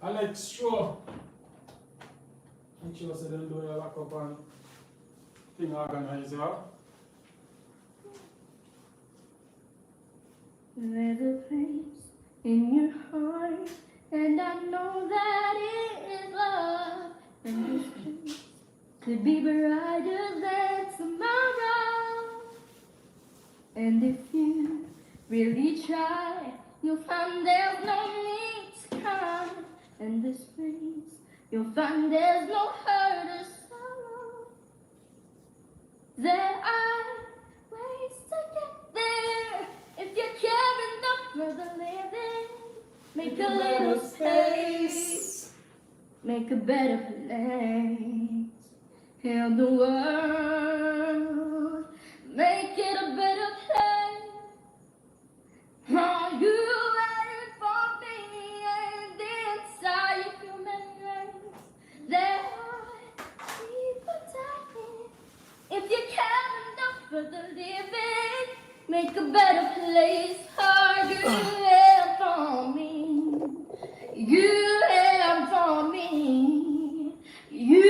Alex, sure. Make sure so them do your lock up and thing organize, yeah? There's a place in your heart, and I know that it is love. And this place could be brighter than tomorrow. And if you really try, you'll find there's no need to cry. And this place, you'll find there's no hurt or sorrow. There are ways to get there if you care enough for the living. Make a little space, make a better place. Heal the world, make it a better place. Are you ready for me and inside human race? There are people dying. If you care enough for the living, make a better place. Are you here for me? You here for me? You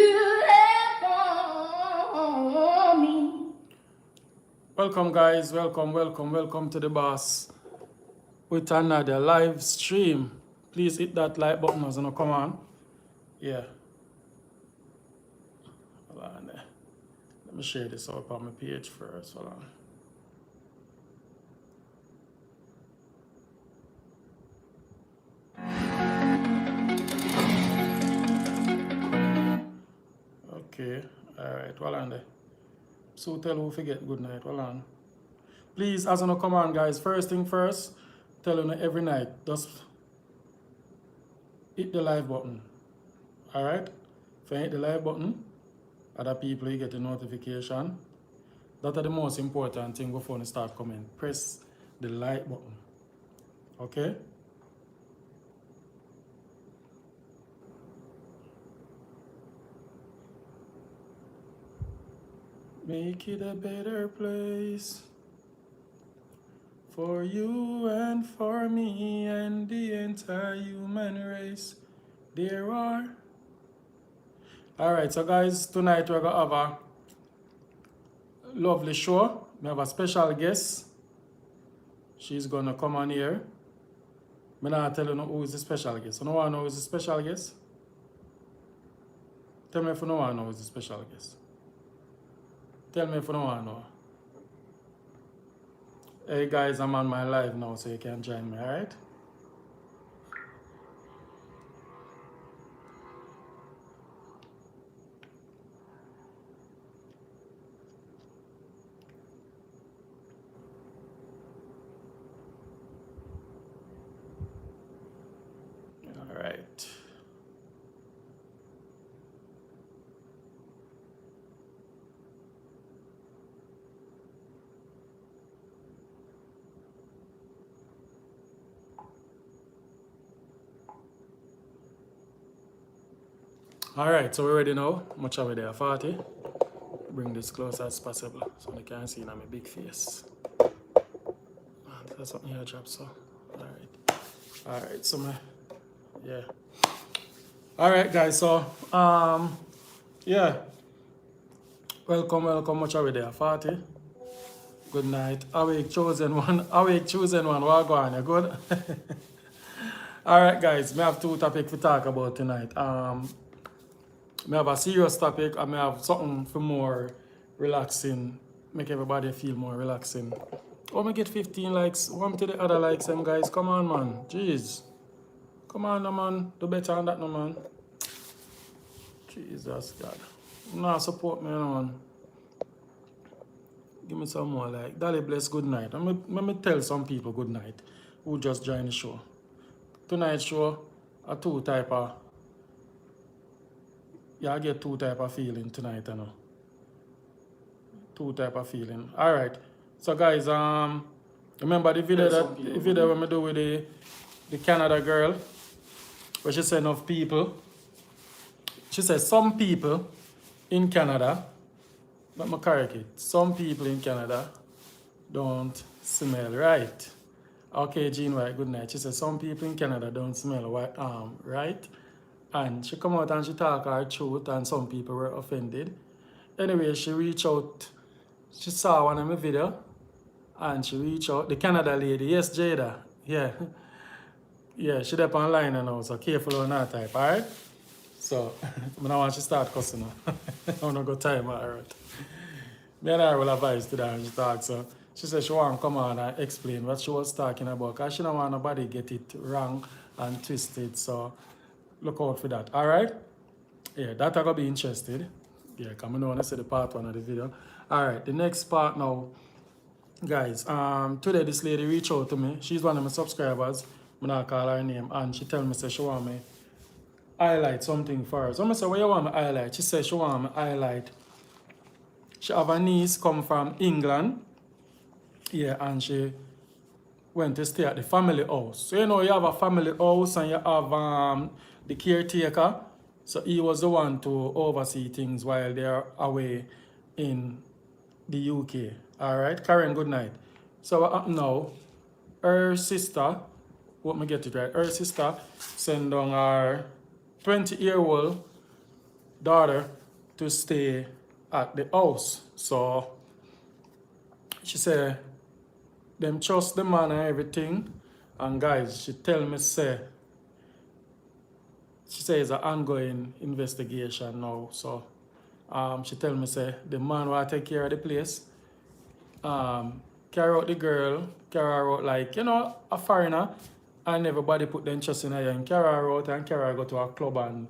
here for me? Welcome, guys. Welcome to the boss with another live stream. Please hit that like button as you come on. Yeah. Hold on there. Let me share this up on my page first. Hold on. Okay. Alright, hold on there. So tell who forget good night. Hold on. Please, as you come on, guys, first thing first, tell you every night, just hit the live button. Alright? If you hit the live button, other people you get a notification. That is the most important thing before you start coming. Press the like button. Okay? Make it a better place for you and for me and the entire human race. There are. Alright, so guys, tonight we're gonna have a lovely show. We have a special guest. She's gonna come on here. I'm not telling you who is the special guest. You know who is the special guest? Tell me if you know who is the special guest. Tell me if you don't want to know. Hey guys, I'm on my live now, so you can join me, alright? Alright. Alright, so we're ready now. Much are we there? 40. Bring this close as possible so they can see my big face. That's something here, drop, so. Alright, so yeah. Alright, guys, so, yeah. Welcome, much are we there? 40. Good night. Awake chosen one, what go on, you good? Alright, guys, we have two topics to talk about tonight. I have a serious topic and I have something for more relaxing, make everybody feel more relaxing. Oh, me get 15 likes, one to the other likes, them guys. Come on, man. Jeez. Come on, no, man. Do better than that, no, man. Jesus, God. Nah, support me, no, man. Give me some more like. Dolly bless, good night. Let me tell some people good night who just joined the show. Tonight's show are two type of. Yeah, I get two type of feeling tonight, you know. Two type of feeling. Alright. So guys, remember the video when I do with the Canada girl, where she said enough people. She said some people in Canada, let me correct it. Some people in Canada don't smell right. Okay, Jean White, good night. She said some people in Canada don't smell right. And she come out and she talk her truth and some people were offended. Anyway, she reached out, she saw one of my video and she reached out, the Canada lady, yes Jada, yeah. Yeah, she up online now, so careful on that type, alright? So, I don't want to start cussing her. I want to go time her out. Me and her will advise to that and she talk, so she said she want to come on and explain what she was talking about because she don't want nobody get it wrong and twisted, so look out for that, alright? Yeah, that I gonna be interested. Yeah, because I know when I see the part one of the video. Alright, the next part now, guys. Today this lady reached out to me. She's one of my subscribers. I'm not call her name, and she tell me say she want me highlight something for her. So I say, what you want me highlight? She said she want me highlight. She have a niece come from England. Yeah, and she went to stay at the family house. So you know you have a family house and you have the caretaker. So he was the one to oversee things while they're away in the UK. Alright, Karen, good night. So what happened now? Her sister, let me get it right. Her sister sent down her 20-year-old daughter to stay at the house. So she said them trust the man and everything. And guys, she tell me say she says it's an ongoing investigation now. So she tell me say the man will take care of the place. Carry out the girl, carry her out like, you know, a foreigner, and everybody put their trust in her and carry her out and carry her go to a club and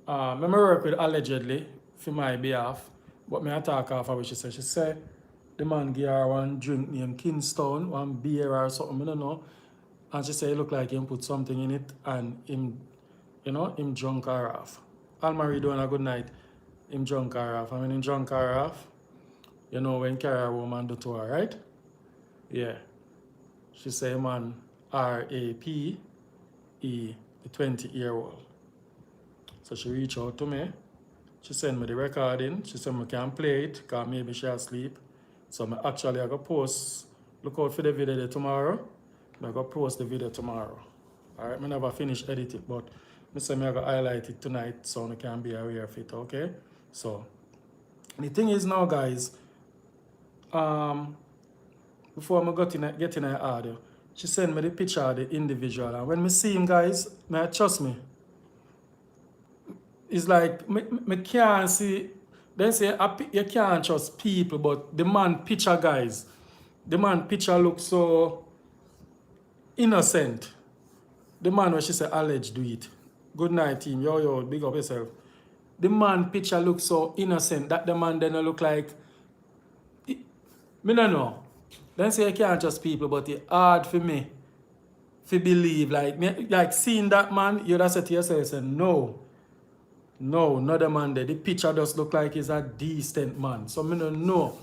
I work with allegedly for my behalf, but me I talk off of what she said. She said the man give her one drink named Kingstown, one beer or something, I don't know. And she said it looked like him put something in it and him, you know, him drunk her off. Almarie doing a good night, him drunk her off. And when him drunk her off, you know when carry a woman do to her, right? Yeah. She say man R-A-P-E, the 20-year-old. So she reached out to me. She sent me the recording. She said I can play it because maybe she'll asleep. So I actually I go post, look out for the video there tomorrow. I go post the video tomorrow. Alright, I never finish edit it, but I say I go highlight it tonight so I can be aware of it, okay? So the thing is now guys, before I get in her audio, she sent me the picture of the individual. And when I see him, guys, trust me. It's like, me can't see, they say you can't trust people, but the man picture, guys, the man picture looks so innocent. The man where she said, alleged do it. Good night, team. Yo, big up yourself. The man picture looks so innocent that the man then look like, me don't know. Then say you can't trust people, but it's hard for me to believe. Like seeing that man, you'd have said to yourself, say, no, not the man there. The picture does look like he's a decent man. So I don't know.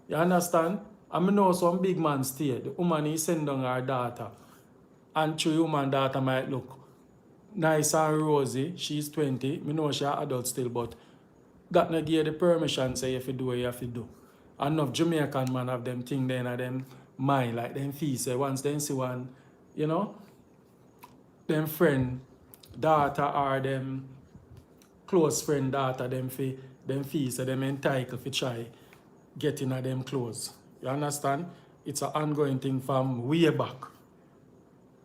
You understand? I know some big man stay. The woman he send down her daughter. And true woman daughter might look nice and rosy. She's 20. I know she's an adult still, but that not give the permission say if you do what you have to do. Enough Jamaican man have them thing then and them mind, like them feel say once they see one, you know, them friend daughter or them close friend daughter, them feel say them entitled to try getting at them close. You understand? It's an ongoing thing from way back.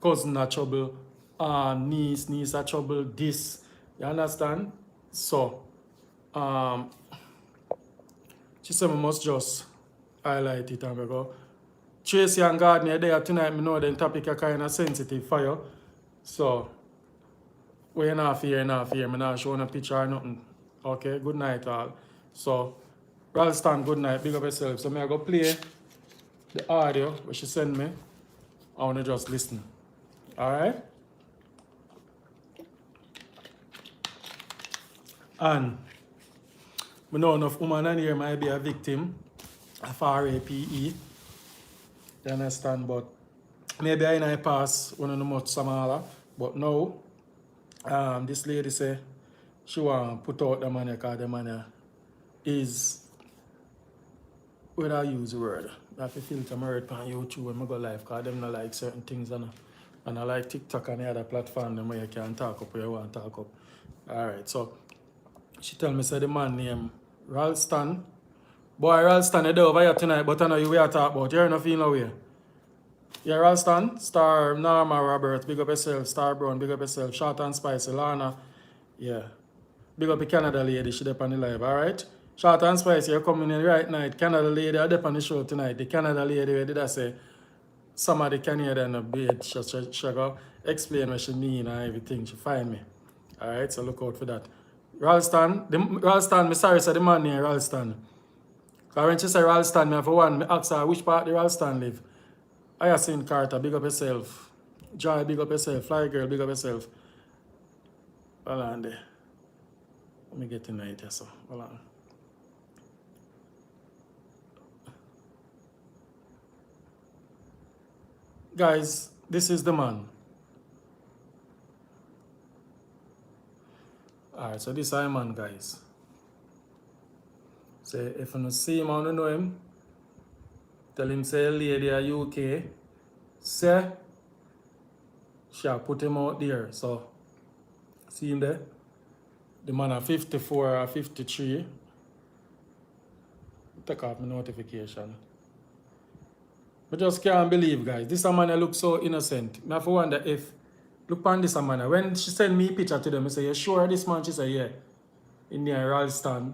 Cousin a trouble, niece a trouble, this. You understand? So, she said I must just highlight it and we go. Tracy and Gardner there tonight, I know the topic are kind of sensitive for you. So, we're not here. I'm not showing a picture or nothing. Okay, good night all. So, Ralston, good night, big up yourself. So, I go play the audio which she sent me. I want to just listen. Alright? And I know enough women in here might be a victim of RAPE. You understand? But maybe I in a past one of the much smaller. But now, this lady say she want to put out the money because the money is, whether I use the word, I have to filter my word on YouTube when I go live because them not like certain things. And I like TikTok and the other platform them where you can talk up where you want to talk up. Alright, so she tell me say the man named Ralston. Boy, Ralston, you over here tonight, but I know you we are talk about. You're not feeling no way. Yeah, Ralston, Star, Norma, Robert, big up yourself, Star Brown, big up yourself, Short and Spicy, Lana, yeah. Big up the Canada lady, she up on the live, alright? Short and Spicy, you're coming in right night. Canada lady, I up on the show tonight. The Canada lady, where did I say? Some of the Canadian bed, she go explain what she mean and everything, she find me. Alright, so look out for that. Ralston, me sorry, say the man named Ralston. Because when she say Ralston, me have one, me ask her which part the Ralston live. I have seen Carter, big up yourself. Joy, big up yourself. Fly girl, big up yourself. Hold on there. Let me get in it here, so. Hold on. Guys, this is the man. Alright, so this is the man, guys. So if you don't see him or don't know him, tell him say lady at UK, say she'll put him out there. So see him there? The man at 54 or 53. Take off my notification. I just can't believe, guys. This man looks so innocent. I have to wonder if look on this man. When she sent me a picture to them, I say, you sure this man? She said, yeah. In near Ralston,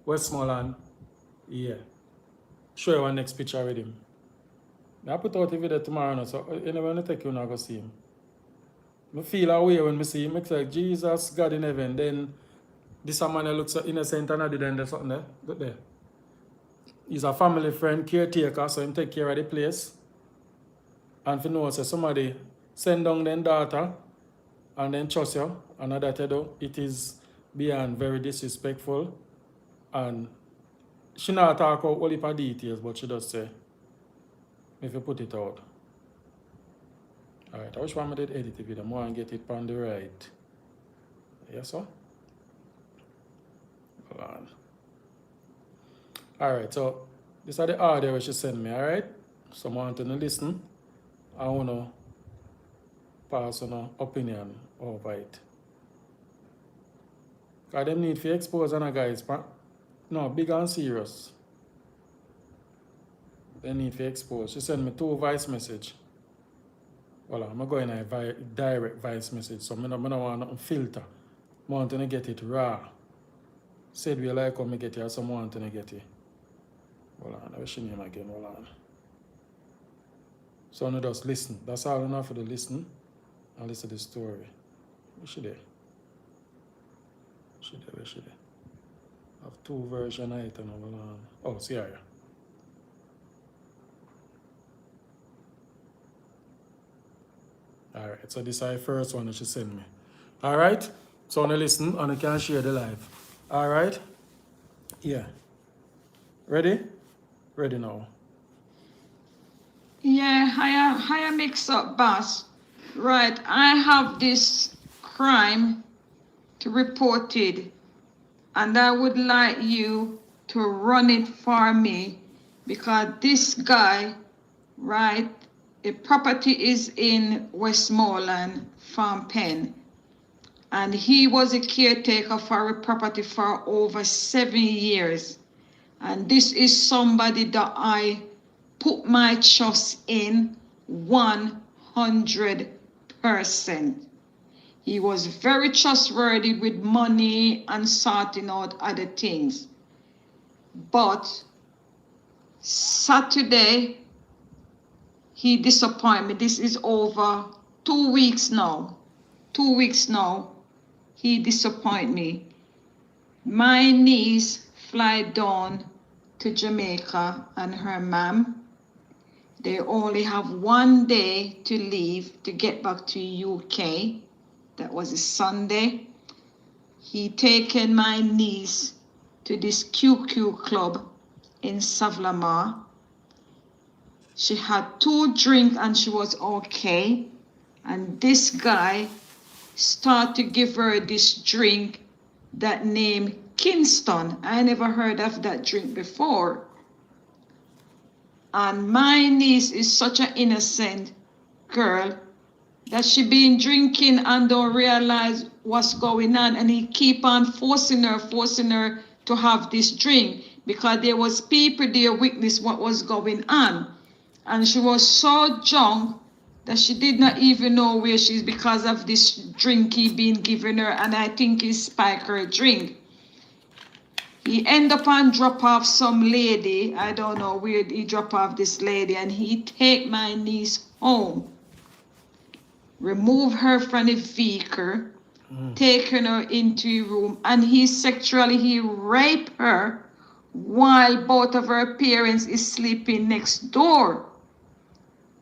Westmoreland. Yeah. Show you one next picture with him. I put out a video tomorrow now, so anyway, when I take you now go see him. I feel away when I see him. It's like Jesus, God in heaven. Then this man looks so innocent and I did there's something there. Look there. He's a family friend, caretaker, so he take care of the place. And if you know, so somebody send down their daughter and then trust you, and that you do, it is beyond very disrespectful. And she not talk about all the details, but she does say, if you put it out. Alright, I wish I did edit the video more and get it on the right. Yes, sir? Hold on. Alright, so this are the audio she sent me, alright? So I want to listen. I want to pass on an opinion over it. Because them need to expose on a guys. No, big and serious. They need to expose. She sent me 2 voice message. Well, I'm going to direct voice message, so I don't want nothing filter. I want to get it raw. Said we like how I get it, so I want to get it. Hold on, I wish you name again, hold on. So now just listen. That's all enough for the listen and listen to the story. Where she there? Where she there? I have 2 versions of it and hold on. Oh, see here. Alright, so this is the first one that she sent me. Alright? So now listen and you can share the live. Alright? Yeah. Ready? Ready now. Yeah, hiya Mixup boss. Right, I have this crime to report it, and I would like you to run it for me because this guy, right, the property is in Westmoreland, Farm Pen, and he was a caretaker for a property for over 7 years. And this is somebody that I put my trust in 100%. He was very trustworthy with money and sorting out other things. But Saturday, he disappointed me. This is over 2 weeks now. 2 weeks now, he disappointed me. My niece fly down to Jamaica and her mom. They only have 1 day to leave to get back to UK. That was a Sunday. He taken my niece to this QQ club in Savlamar. She had 2 drinks and she was okay. And this guy started to give her this drink that named Kingston. I never heard of that drink before. And my niece is such an innocent girl that she been drinking and don't realize what's going on, and he keep on forcing her to have this drink, because there was people there witness what was going on, and she was so drunk that she did not even know where she is because of this drink he been giving her, and I think he spiked her drink. He end up and drop off some lady, I don't know where he drop off this lady, and he take my niece home, remove her from the vehicle, taking her into a room, and he raped her while both of her parents is sleeping next door.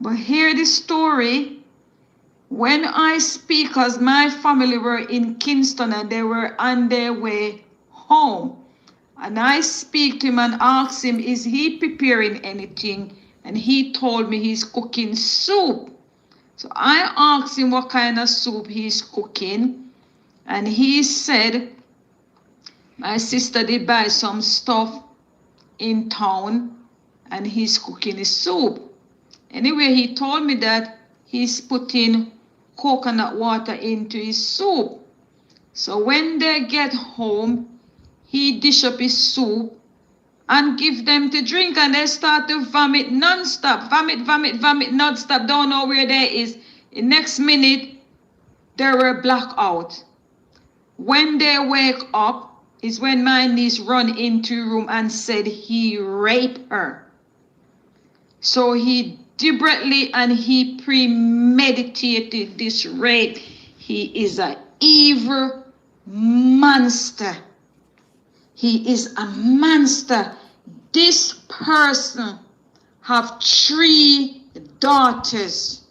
But hear the story. When I speak, because my family were in Kingston and they were on their way home, and I speak to him and ask him, is he preparing anything? And he told me he's cooking soup. So I asked him what kind of soup he's cooking, and he said, my sister did buy some stuff in town and he's cooking his soup. Anyway, he told me that he's putting coconut water into his soup. So when they get home, he dish up his soup and give them to drink, and they start to vomit non-stop. Vomit non-stop. Don't know where they is. The next minute, they were blackout. When they wake up, is when my niece run into room and said he raped her. So he deliberately and he premeditated this rape. He is an evil monster. He is a monster. This person have 3 daughters.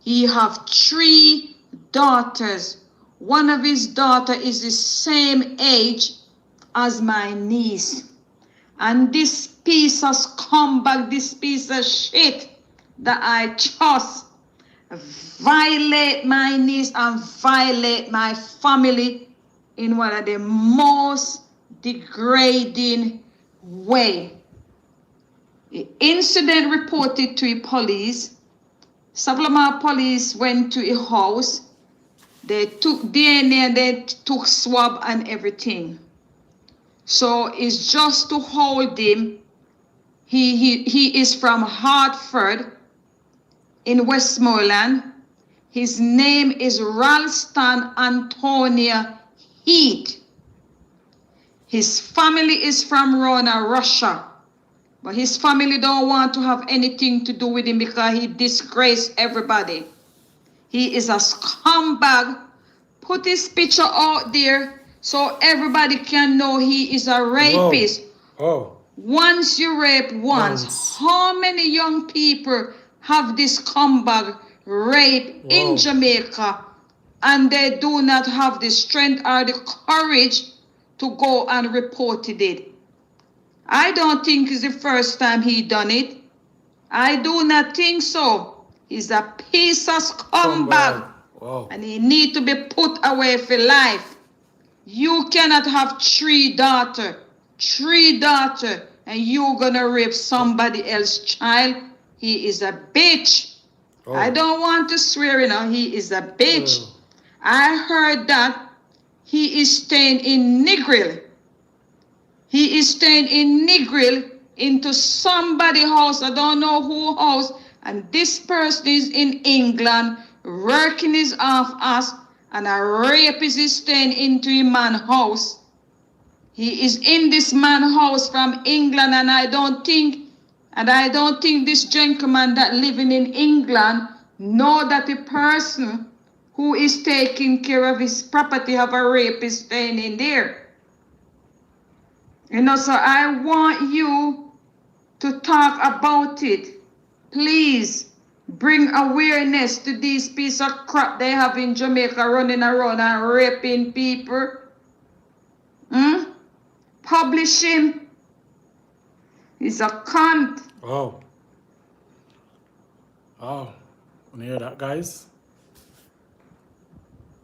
He have 3 daughters. One of his daughter is the same age as my niece. And this piece of scumbag, this piece of shit that I trust, violate my niece and violate my family in one of the most degrading way. The incident reported to the police. Supplemental police went to a house. They took DNA, they took swab and everything. So it's just to hold him. He is from Hartford in Westmoreland. His name is Ralston Antonia Heath. His family is from Rona, Russia. But his family don't want to have anything to do with him because he disgraced everybody. He is a scumbag. Put his picture out there so everybody can know he is a rapist. Oh. Once you rape once, how many young people have this scumbag rape in Jamaica and they do not have the strength or the courage to go and report it? I don't think it's the first time he done it. I do not think so. He's a piece of scumbag. Wow. And he need to be put away for life. You cannot have 3 daughters. 3 daughters. And you gonna rape somebody else's child. He is a bitch. Oh. I don't want to swear, he is a bitch. Oh. I heard that he is staying in Negril. He is staying in Negril into somebody's house. I don't know who house. And this person is in England working his ass, and a rapist is staying into a man's house. He is in this man's house from England, and I don't think this gentleman that living in England know that the person who is taking care of his property have a rapist staying in there. So I want you to talk about it. Please bring awareness to these piece of crap they have in Jamaica running around and raping people. Publish him. He's a cunt. Wow. Wow. Want to hear that, guys?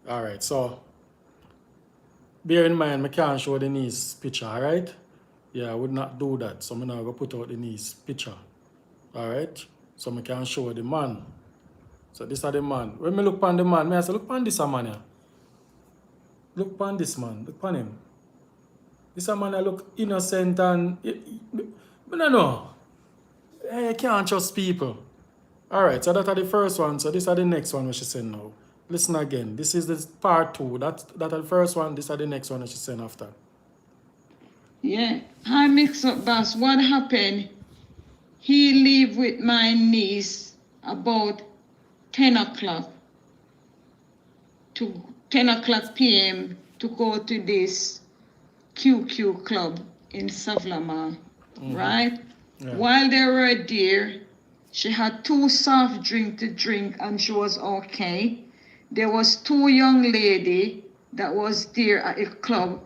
All right, so bear in mind, I can't show the niece picture, all right? Yeah, I would not do that, so I'm not going to put out the niece picture, all right? So I can't show the man. So this are the man. When me look upon the man, me I say, look upon this a man here. Look upon this man. Look upon him. This a man that look innocent and... I don't know. You can't trust people. Alright, so that are the first one. So this are the next one we should send now. Listen again. This is the part 2. That are the first one. This are the next one we should send after. Yeah. Hi, Mixup boss. What happened? He leave with my niece about 10 o'clock to 10 o'clock p.m. to go to this QQ club in Savlama, right? Yeah. While they were there, she had 2 soft drink to drink and she was okay. There was 2 young lady that was there at the club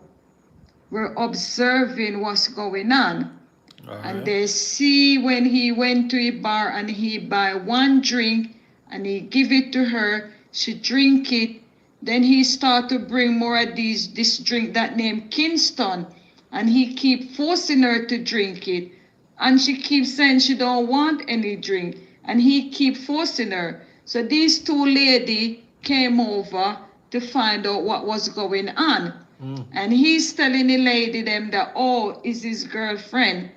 were observing what's going on. And they see when he went to a bar and he buy 1 drink and he give it to her, she drink it. Then he start to bring more of this drink that named Kingston, and he keep forcing her to drink it. And she keeps saying she don't want any drink, and he keep forcing her. So these 2 ladies came over to find out what was going on. And he's telling the lady them that, oh, is his girlfriend.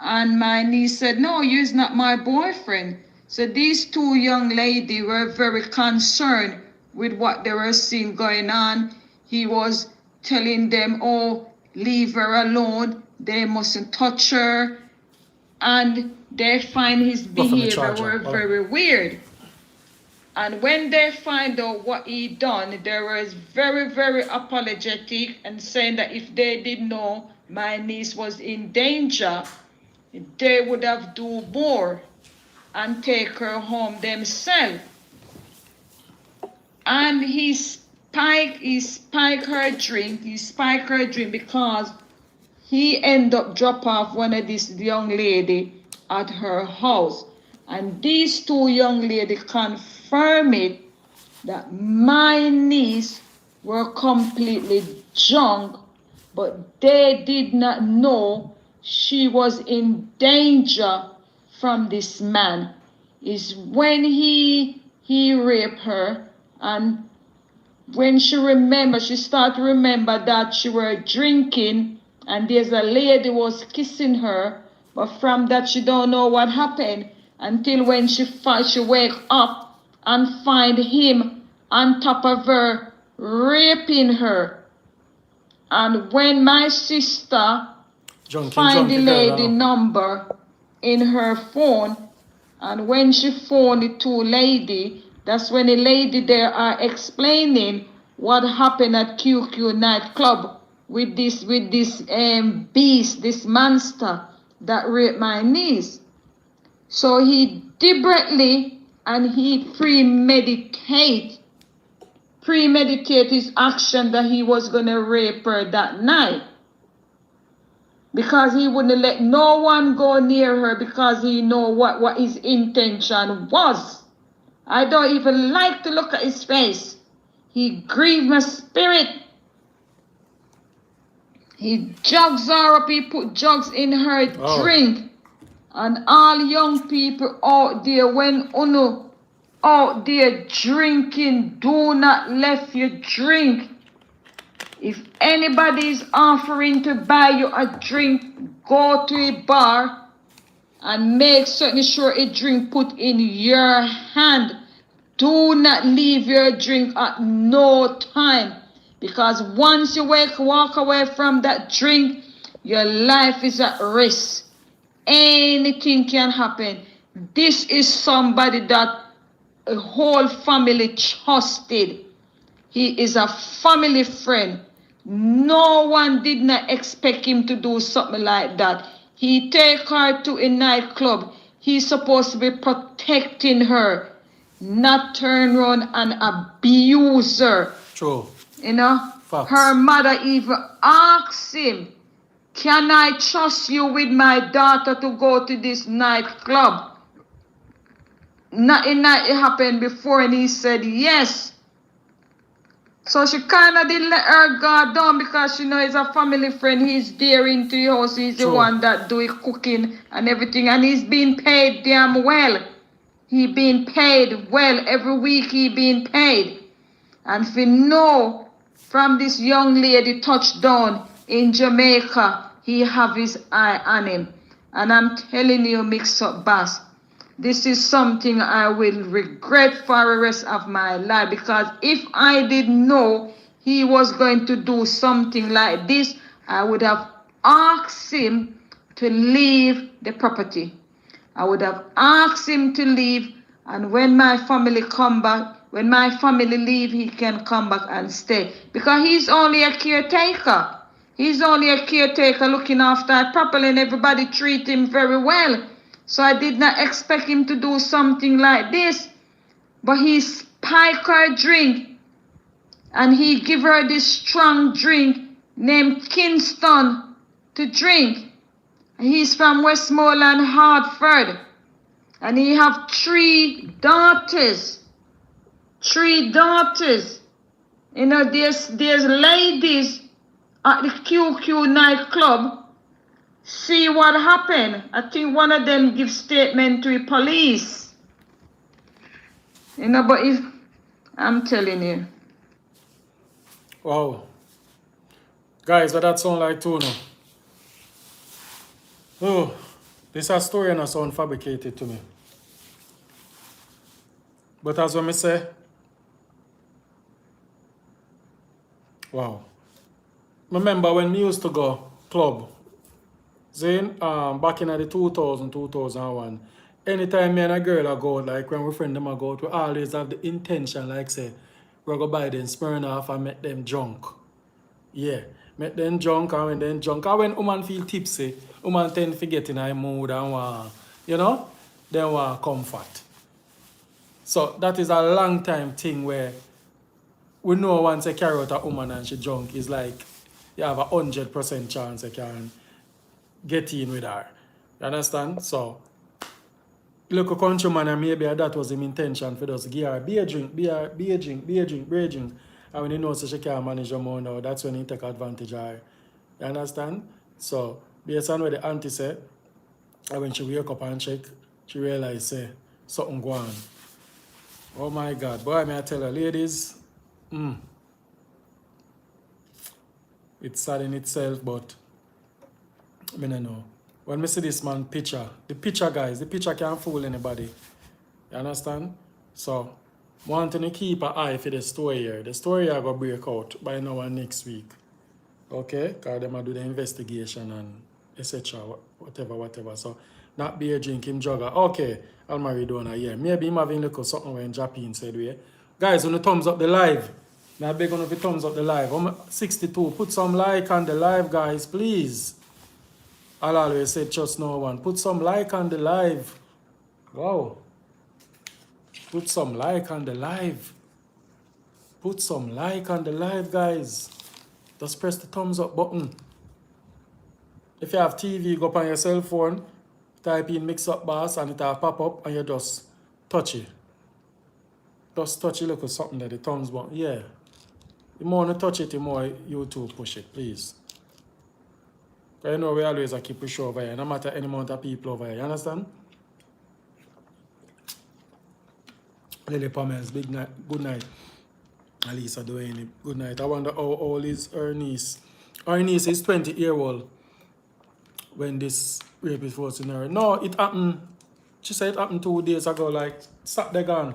And my niece said, no, you're not my boyfriend. So these 2 young ladies were very concerned with what they were seeing going on. He was telling them, oh, leave her alone. They mustn't touch her. And they find his behavior were very weird. And when they find out what he done, they was very, very apologetic and saying that if they didn't know my niece was in danger, they would have do more and take her home themselves. And he spiked her drink because he ended up drop off one of this young lady at her house. And these 2 young ladies confirm it that my niece were completely drunk, but they did not know she was in danger from this man. Is when he raped her, and when she started to remember that she were drinking and there's a lady was kissing her, but from that she don't know what happened until when she wake up and find him on top of her raping her. And when my sister find the lady number in her phone, and when she phoned the 2 lady, that's when the lady there are explaining what happened at QQ nightclub with this beast, this monster that raped my niece. So he deliberately and he premeditate his action that he was gonna rape her that night. Because he wouldn't let no one go near her because he know what his intention was. I don't even like to look at his face. He grieved my spirit. He jugs her up, he put jugs in her drink. And all young people out there, when uno out there drinking, do not let your drink. If anybody is offering to buy you a drink, go to a bar and make certain sure a drink put in your hand. Do not leave your drink at no time, because once you walk away from that drink, your life is at risk. Anything can happen. This is somebody that a whole family trusted. He is a family friend. No one did not expect him to do something like that. He take her to a nightclub. He's supposed to be protecting her, not turn around and abuse her. True. You know? Facts. Her mother even asked him, can I trust you with my daughter to go to this nightclub? Nothing like it happened before, and he said yes. So she kind of didn't let her guard down because she knows he's a family friend. He's there into your house. He's the one that do cooking and everything. And he's being paid damn well. He been paid well. Every week he been paid. And if we know from this young lady touchdown in Jamaica, he have his eye on him. And I'm telling you, Mixup boss, this is something I will regret for the rest of my life, because if I didn't know he was going to do something like this, I would have asked him to leave the property. I would have asked him to leave, and when my family come back, when my family leave, he can come back and stay. Because he's only a caretaker. He's only a caretaker looking after it properly, and everybody treat him very well. So I did not expect him to do something like this. But he spiked her drink, and he give her this strong drink named Kingston to drink. He's from Westmoreland, Hartford, and he have 3 daughters. 3 daughters. You know, there's ladies at the QQ nightclub. See what happened. I think one of them give statement to the police. You know, but if I'm telling you. Wow. Guys, what that sound like too, no? Oh, this a story and a sound fabricated to me. But as what I say, wow. Remember when we used to go club, Zane, back in the 2000, 2001, anytime me and a girl a go, like when we friend them a go out, we always have the intention, like say, we're going to buy them Smirnoff and make them drunk. Yeah, make them drunk, and when them drunk, and when woman feel tipsy, woman tend to get in a mood and want, you know, they want comfort. So that is a long time thing where we know once you carry out a woman and she drunk, it's like you have 100% chance you can get in with her. You understand? So, look a countryman, and maybe that was his intention for us. Give her beer drink. And when he knows that she can't manage her money now, that's when he take advantage of her. You understand? So, based on what the auntie said, and when she wake up and check, she realized say something going on. Oh my God. Boy, may I tell her, ladies, it's sad in itself, but I don't know. When we see this man picture, the picture guys, the picture can't fool anybody. You understand? So, wanting to keep an eye for the story here. The story here going to break out by now and next week. Okay? Because they might do the investigation and etc. Whatever. So, not beer drinking jogger. Okay, I'll marry Donna, yeah. Maybe him having a little something when Japan said way. Guys, when you thumbs up the live. Now beg on if you thumbs up the live. 62. Put some like on the live, guys, please. I'll always say trust no one. Put some like on the live. Wow. Put some like on the live. Put some like on the live, guys. Just press the thumbs up button. If you have TV, go up on your cell phone, type in Mixup Boss, and it'll pop up, and you just touch it. Just touch it, look at something there, the thumbs button. Yeah. The more you touch it, the more YouTube push it, please. But you know we always keep a show over here, no matter any amount of people over here, you understand? Lily Pamels, big night, good night. Alisa Duane, good night. I wonder how old is her niece. Her niece is 20-year-old when this rape is forced in her. No, it happened. She said it happened 2 days ago, like Saturday gone.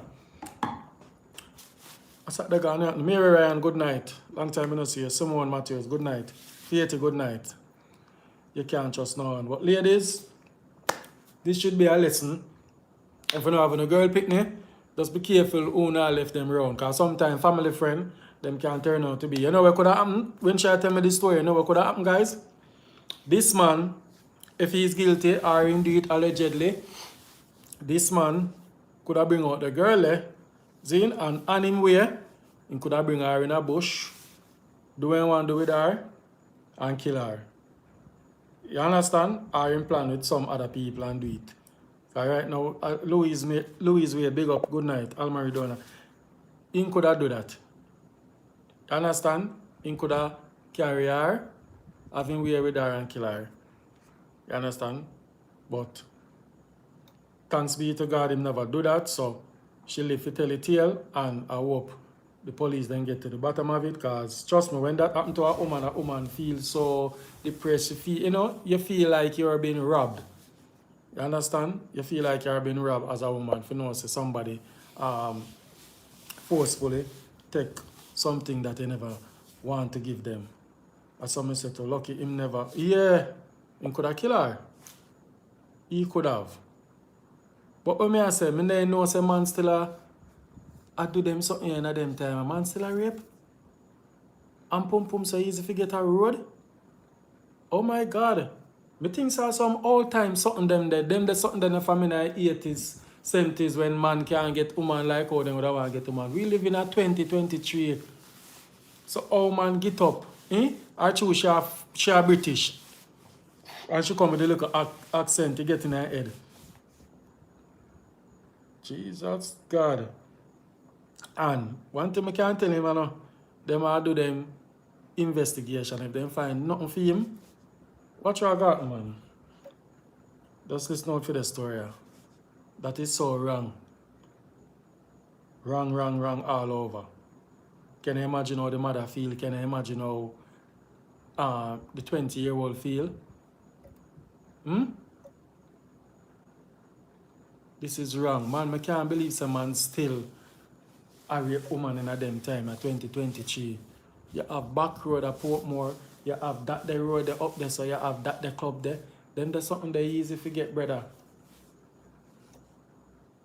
Saturday gone. Mary Ryan, good night. Long time I don't see you. Simone Matthews, good night. Theatre, good night. You can't trust no one. But ladies, this should be a lesson. If you don't have a girl picnic, just be careful who not left them around. Because sometimes family friend, them can turn out to be. You know what could have happened? When she tell me this story, you know what could have happened, guys? This man, if he is guilty or indeed allegedly, this man could have bring out the girl there, Zin, and on him way, he could have bring her in a bush, do what he want to do with her, and kill her. You understand? Or him plan with some other people and do it. So right now, Louise way, big up, good night, Almari Donna. He could have do that. You understand? He could have carry her, have him way with her and kill her. You understand? But thanks be to God, him never do that. So she live to tell the tale, and I hope the police then get to the bottom of it. Because trust me, when that happened to a woman feels so depressed. You feel like you're being robbed. You understand? You feel like you're being robbed as a woman. For know, say somebody forcefully take something that they never want to give them. As someone said to Lucky, him never. Yeah, he could have killed her. He could have. But when I say, I know say man still I do them something in a them time. A man still a rape. And pum so easy to get a road. Oh my God. Me think so some old time something them there. Them there something them from in the 80s, 70s when man can't get woman like how them would want to get woman. We live in a 2023. So how man get up? I choose she a British. And she come with a little accent to get in her head. Jesus God. And one thing I can tell him, them I do them investigation. If they find nothing for him, what you got, man? Just listen out for the story. That is so wrong. Wrong all over. Can you imagine how the mother feel? Can you imagine how the 20-year-old feel? This is wrong. Man, I can't believe some man still a rape woman in a them time at 2023. You have back road at Portmore, you have that the road there up there, so you have that the club there. Then there's something that easy to get, brother.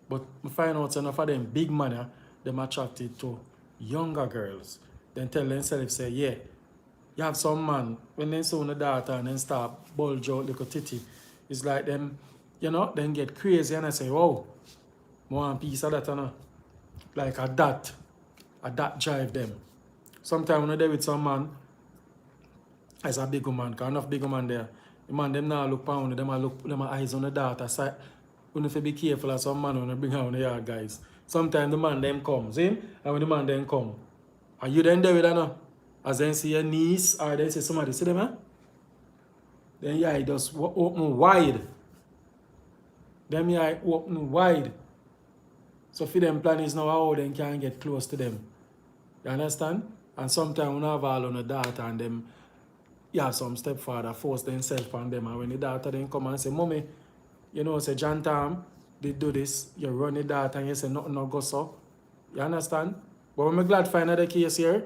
But I find out enough of them big man, them attracted to younger girls. Then tell themselves, say, yeah, you have some man, when they see the daughter and then start bulge out like a titty, it's like them, then get crazy and I say, wow, I want a piece of that, like a that drive them. Sometimes when they're with some man, as a big woman, because enough big woman there, the man them now look pound, them look them eyes on the daughter. So you have to be careful of some man when they bring out the yard guys. Sometimes the man them come, see? And when the man them come, are you then there with her? As then see your niece or they say somebody, see them, then your eye just open wide. Them your eye open wide. So for them plan is now how they can get close to them. You understand? And sometimes when I have all on the daughter and them, you have some stepfather force themselves on them. And when the daughter then come and say, Mommy, say John Tam, they do this, you run the daughter and you say nothing no go so. You understand? But I'm glad to find out the case here,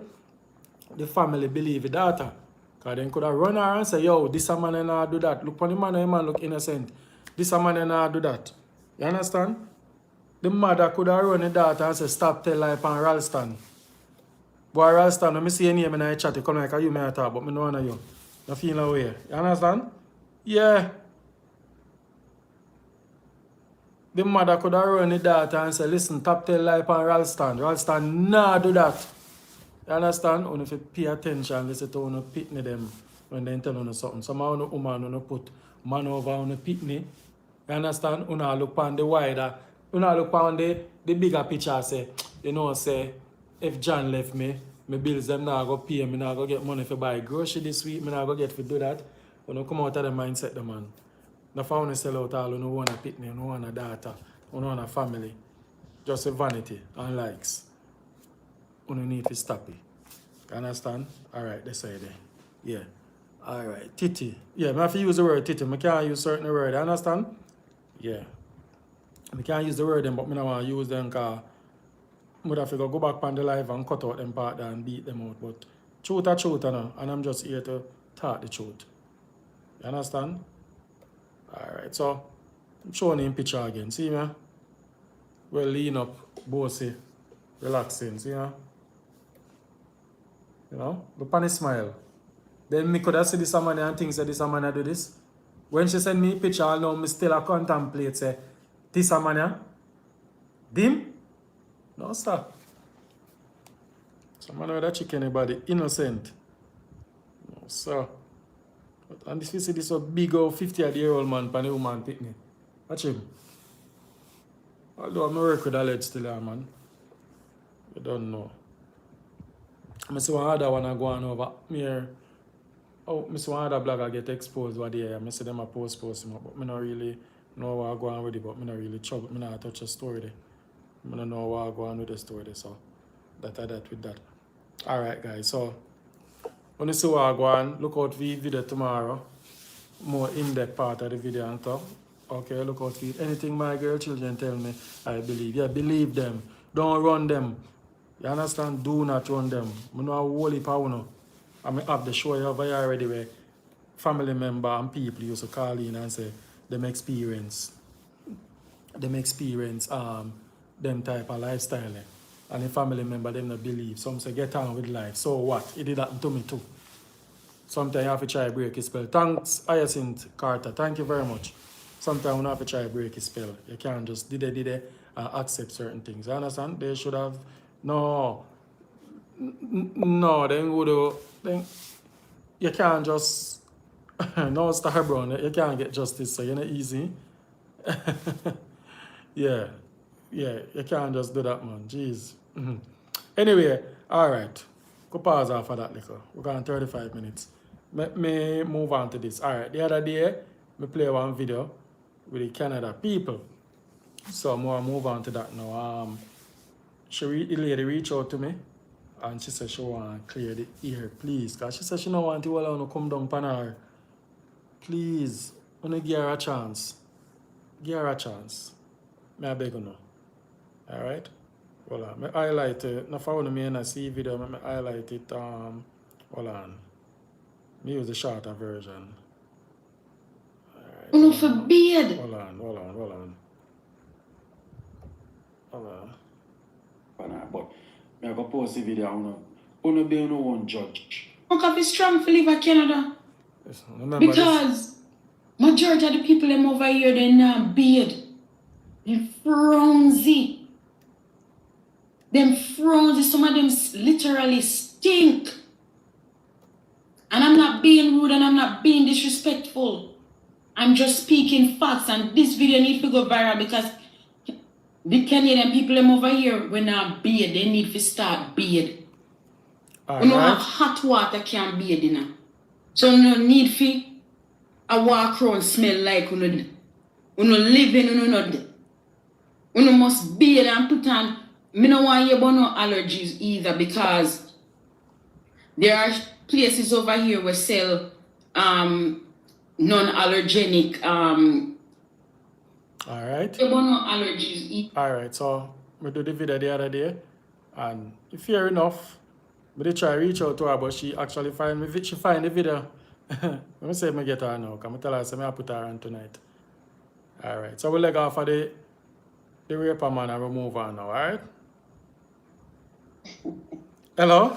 the family believe the daughter. Because they could have run her and say, yo, this a man and I do that. Look on the man and the man look innocent. This a man and I do that. You understand? The mother could have run the daughter and say, stop tell life on Ralston. Boy, Ralston, when I see your name in the chat, it come like you may talk, but I don't know you. I feel no way. You understand? Yeah. The mother could have run the daughter and say, listen, top tell life on Ralston. Ralston, nah do that. You understand? Only if you pay attention, listen to one pitney them when they tell you something. Some of the woman put man over on the pitney. You understand? Una look on the wider. Una look on the bigger picture, say, say, if John left me, my bills them now go pay me, now go get money for buy grocery this week, me now go get to do that. When you come out of the mindset, the man. Now if I want to sell out all, you want a pitney, you want a daughter, you want a family. Just a vanity and likes. You need to stop it. You understand? Alright, that's it there. Yeah. Alright, titty. Yeah, I have to use the word titty. I can't use certain word, you understand? Yeah. I can't use the word them, but I don't want to use them because I would have to go back on the live and cut out them part and beat them out. But truth are truth, and I'm just here to talk the truth. You understand? Alright, so I'm showing him picture again. See me? Well, lean up, bossy, relaxing. See me? Look on his smile. Then me could have seen this man and think that this man do this. When she send me a picture, I know me still a contemplate say, this man, dim? No, sir. Some man with a chicken anybody innocent. No, sir. And if you see this big old 50-year-old man pan a woman pick me. Watch him. Although I work with a lead still, man. You don't know. I see one other one go on over here. Oh, I see one other blogger get exposed over there. I see them a post him up, but I don't really know what I go on with it, but I not really trouble. I not touch the story there. I don't know what I go on with the story there, so that with that. Alright guys, so when you see what I go on, look out for the video tomorrow. More in-depth part of the video and stuff. Okay, look out for it. Anything my girl children tell me, I believe. Yeah, believe them. Don't run them. You understand? Do not run them. I know a whole heap of you. I mean, have the show over here already where family member and people used to call in and say them experience them type of lifestyle. And the family member them not believe. Some say get on with life. So what? It did happen to me too. Sometimes you have to try to break his spell. Thanks, Hyacinth Carter. Thank you very much. Sometimes you have to try to break his spell. You can't just did it accept certain things. You understand? They should have no, then would then you can't just no Star Brown. You can't get justice, so you're not easy. yeah, you can't just do that, man. Jeez. Anyway, all right. Go pause off for that liquor. We're going 35 minutes. Me move on to this. All right. The other day, me play one video with the Canada people. So I'm going to move on to that now. The lady reached out to me and she said she want to clear the ear, please. Because she said she don't want to allow her to come down on her. Please, I want to give her a chance. Give her a chance. I beg you now. All right? Hold on. I highlight it. Not for me and I see video, I highlight it. Hold on. Me use the shorter version. Alright. No forbid. Hold on. But I go post the video on be no one judge. Uncle be strong for live in Canada. Yes, remember because majority of the people them over here they not beard. They frowsy. Them frowsy, some of them literally stink. And I'm not being rude and I'm not being disrespectful. I'm just speaking facts and this video needs to go viral because the Canadian people them over here when not beard, they need to start beard. We don't have hot water can beard dinner. So no need for a walk around smell like we no living, we must beard and put on. Me no want you about no allergies either because there are places over here where sell non-allergenic all right. You about no allergies either. All right, so we do the video the other day and fair enough, I did try to reach out to her but she actually find the video. Let me say I get her now, because I tell her I put her on tonight. All right, so we'll leg off of the raper man and we'll move on now, all right? Hello?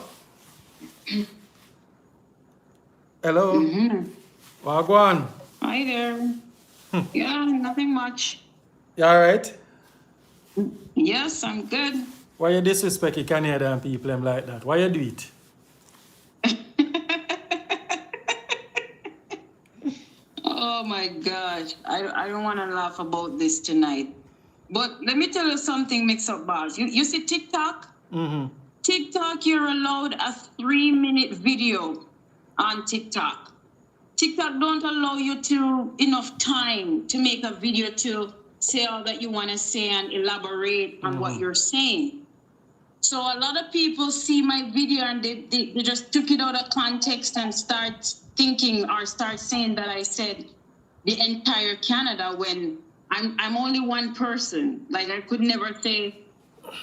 Hello? What go on? Hi there. Yeah, nothing much. You all right? Yes, I'm good. Why you disrespect the Canadian people them like that? Why you do it? Oh my gosh. I don't want to laugh about this tonight. But let me tell you something, Mixup Bars. You see TikTok? Mm-hmm. TikTok, you're allowed a 3-minute video on TikTok. TikTok don't allow you enough time to make a video to say all that you want to say and elaborate on what you're saying. So a lot of people see my video and they just took it out of context and start thinking or start saying that I said the entire Canada when I'm only one person. Like I could never say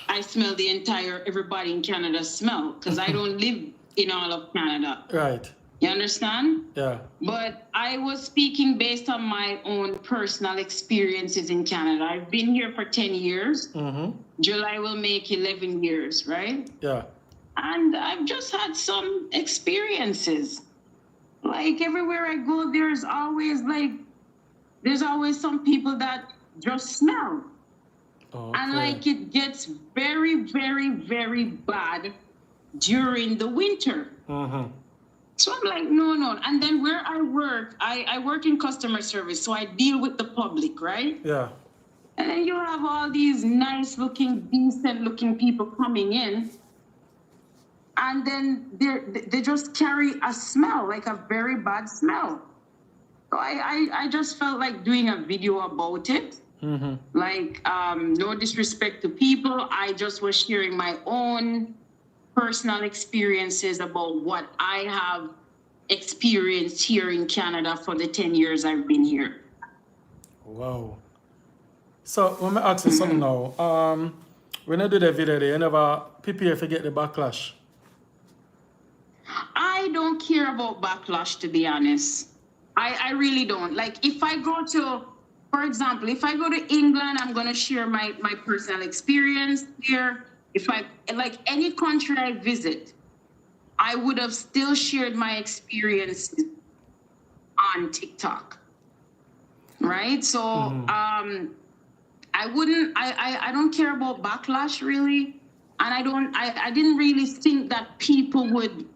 I smell the entire everybody in Canada smell because I don't live in all of Canada. Right. You understand? Yeah. But I was speaking based on my own personal experiences in Canada. I've been here for 10 years. July will make 11 years, right? Yeah. And I've just had some experiences. Like everywhere I go, there's always some people that just smell. Okay. And like it gets very, very, very bad during the winter. So I'm like, no. And then where I work, I work in customer service, so I deal with the public, right? Yeah. And then you have all these nice looking, decent looking people coming in. And then they just carry a smell, like a very bad smell. So I just felt like doing a video about it. Like, no disrespect to people. I just was sharing my own personal experiences about what I have experienced here in Canada for the 10 years I've been here. Wow. So let me ask you something now. When I do the video, you never prepare to get the backlash. I don't care about backlash, to be honest. I really don't. Like, if I go to, for example, if I go to England, I'm going to share my personal experience here. If I, like any country I visit, I would have still shared my experiences on TikTok. Right? So, I don't care about backlash really. And I didn't really think that people would